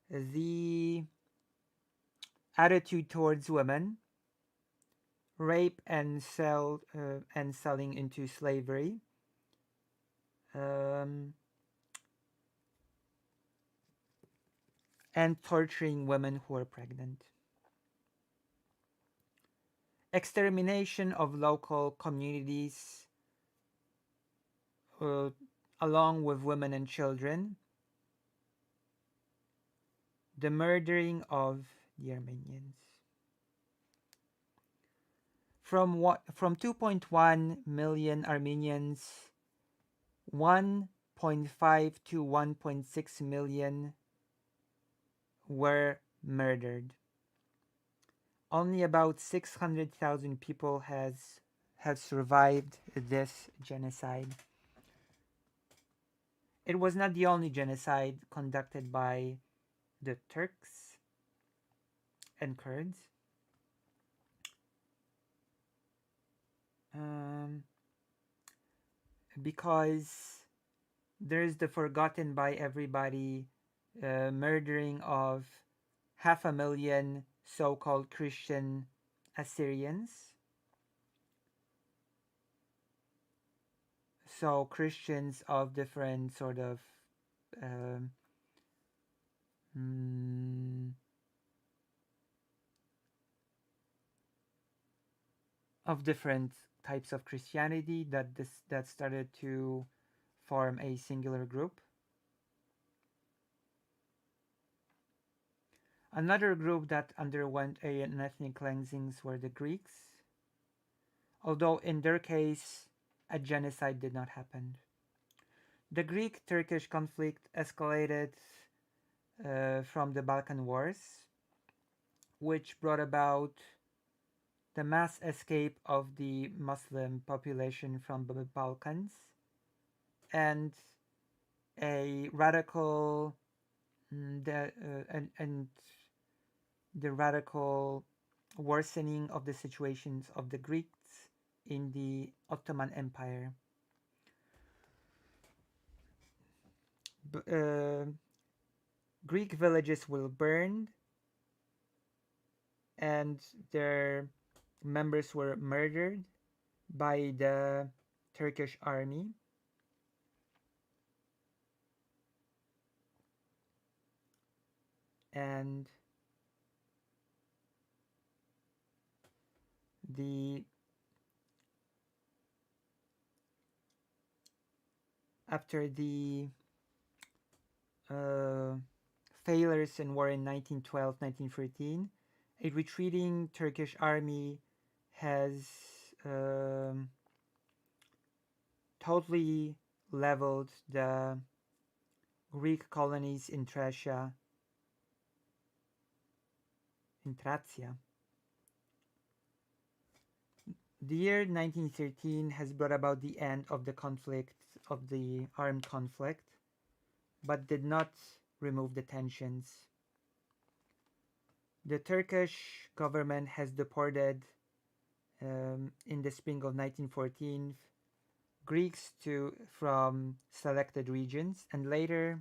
the attitude towards women, rape and selling into slavery, um, and torturing women who are pregnant. Extermination of local communities uh, along with women and children. The murdering of the Armenians. From 2.1 million Armenians, 1.5 to 1.6 million were murdered. Only about 600,000 people have survived this genocide. It was not the only genocide conducted by the Turks and Kurds. Um, because there's the forgotten by everybody murdering of 500,000 so-called Christian Assyrians. So Christians of different sort of um, mm, of different types of Christianity that started to form a singular group. Another group that underwent an ethnic cleansings were the Greeks, although in their case a genocide did not happen. The Greek-Turkish conflict escalated from the Balkan Wars, which brought about the mass escape of the Muslim population from the Balkans and a radical and the radical worsening of the situations of the Greeks in the Ottoman Empire. Greek villages were burned and their members were murdered by the Turkish army. And the after the uh, failures in war in 1912-1913, a retreating Turkish army has um, totally leveled the Greek colonies in Thracia, in Thracia. The year 1913 has brought about the end of the conflict, of the armed conflict, but did not remove the tensions. The Turkish government has deported in the spring of 1914 Greeks from selected regions and later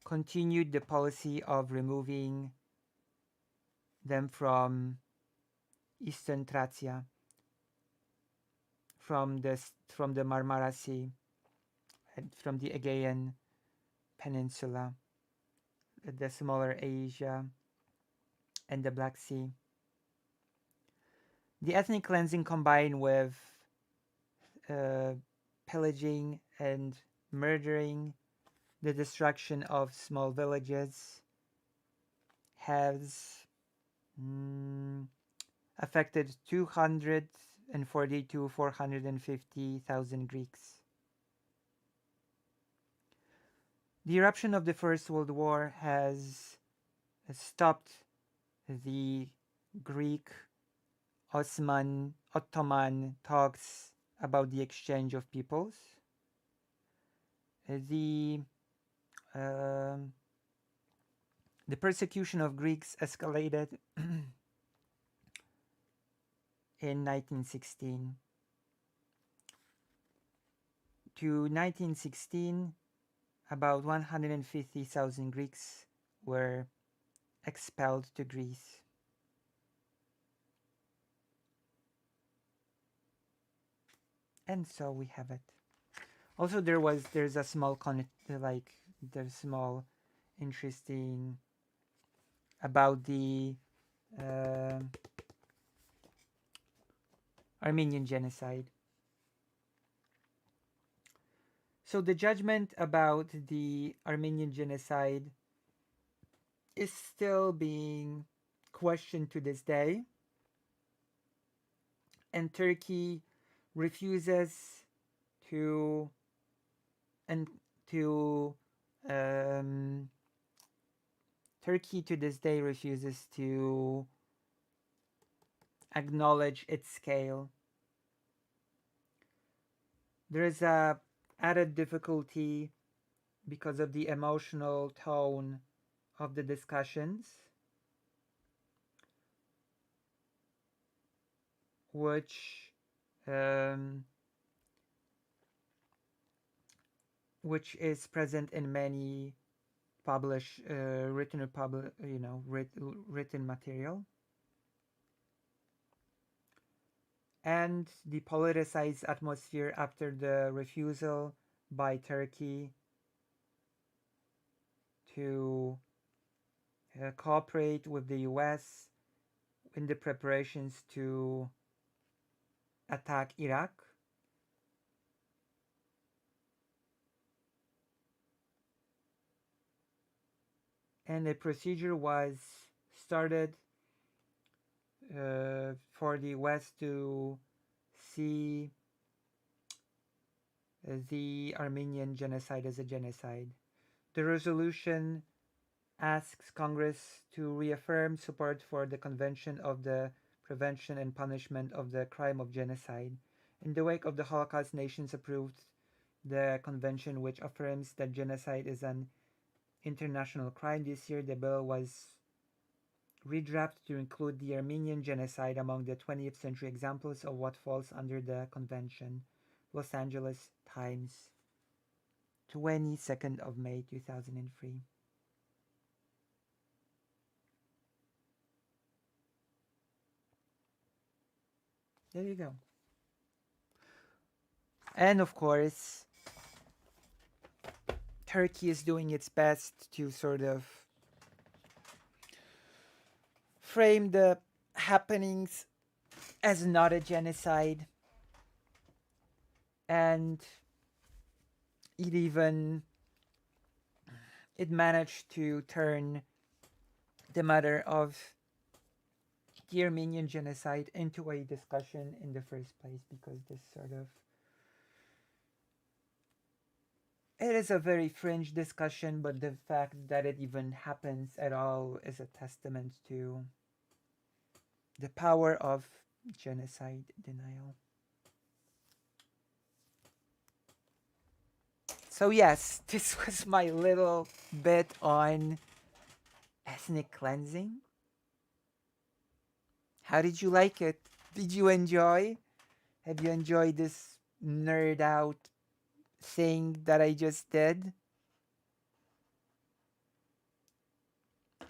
continued the policy of removing them from eastern Thracia, from the Marmara Sea and from the Aegean Peninsula, the smaller Asia and the Black Sea. The ethnic cleansing combined with uh, pillaging and murdering, the destruction of small villages has affected 240 to 450,000 Greeks. The eruption of the First World War has stopped the Greek Ottoman talks about the exchange of peoples. The um, the persecution of Greeks escalated in 1916. To 1916, about 150,000 Greeks were expelled to Greece. And so we have it. Also, there's a small there's small interesting about the uh, Armenian genocide. So the judgment about the Armenian genocide is still being questioned to this day, and Turkey refuses to and to um, Turkey to this day refuses to acknowledge its scale. There is a added difficulty because of the emotional tone of the discussions, which um, which is present in many published written material, and the politicized atmosphere after the refusal by Turkey to cooperate with the US in the preparations to attack Iraq. And a procedure was started for the West to see the Armenian genocide as a genocide. The resolution asks Congress to reaffirm support for the Convention of the Prevention and Punishment of the Crime of Genocide. In the wake of the Holocaust, nations approved the convention, which affirms that genocide is an international crime. This year, the bill was redrafted to include the Armenian genocide among the 20th century examples of what falls under the convention. Los Angeles Times, 22nd of May 2003. There you go. And of course, Turkey is doing its best to sort of frame the happenings as not a genocide, and it managed to turn the matter of the Armenian genocide into a discussion in the first place, because this sort of it is a very fringe discussion, but the fact that it even happens at all is a testament to the power of genocide denial. So yes, this was my little bit on ethnic cleansing. How did you like it? Did you enjoy? Have you enjoyed this nerd out thing that I just did?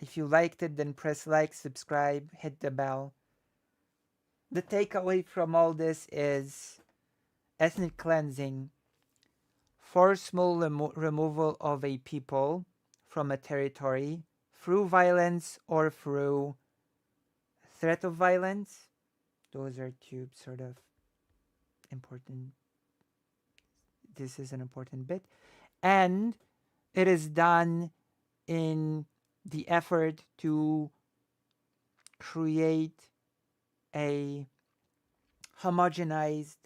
If you liked it, then press like, subscribe, hit the bell. The takeaway from all this is ethnic cleansing, forceful removal of a people from a territory through violence or through threat of violence. Those are two sort of important. This is an important bit. And it is done in the effort to create a homogenized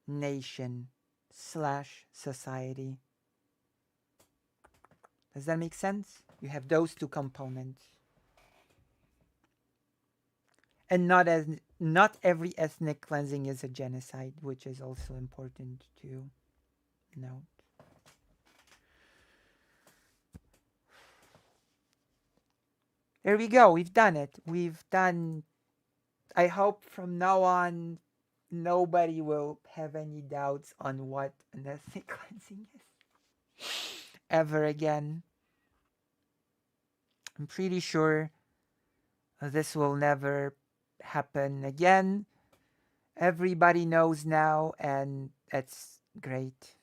nation slash society. Does that make sense? You have those two components. And not every ethnic cleansing is a genocide, which is also important to note. There we go. We've done it. We've done. I hope from now on, nobody will have any doubts on what an ethnic cleansing is ever again. I'm pretty sure this will never happen again. Everybody knows now, and that's great.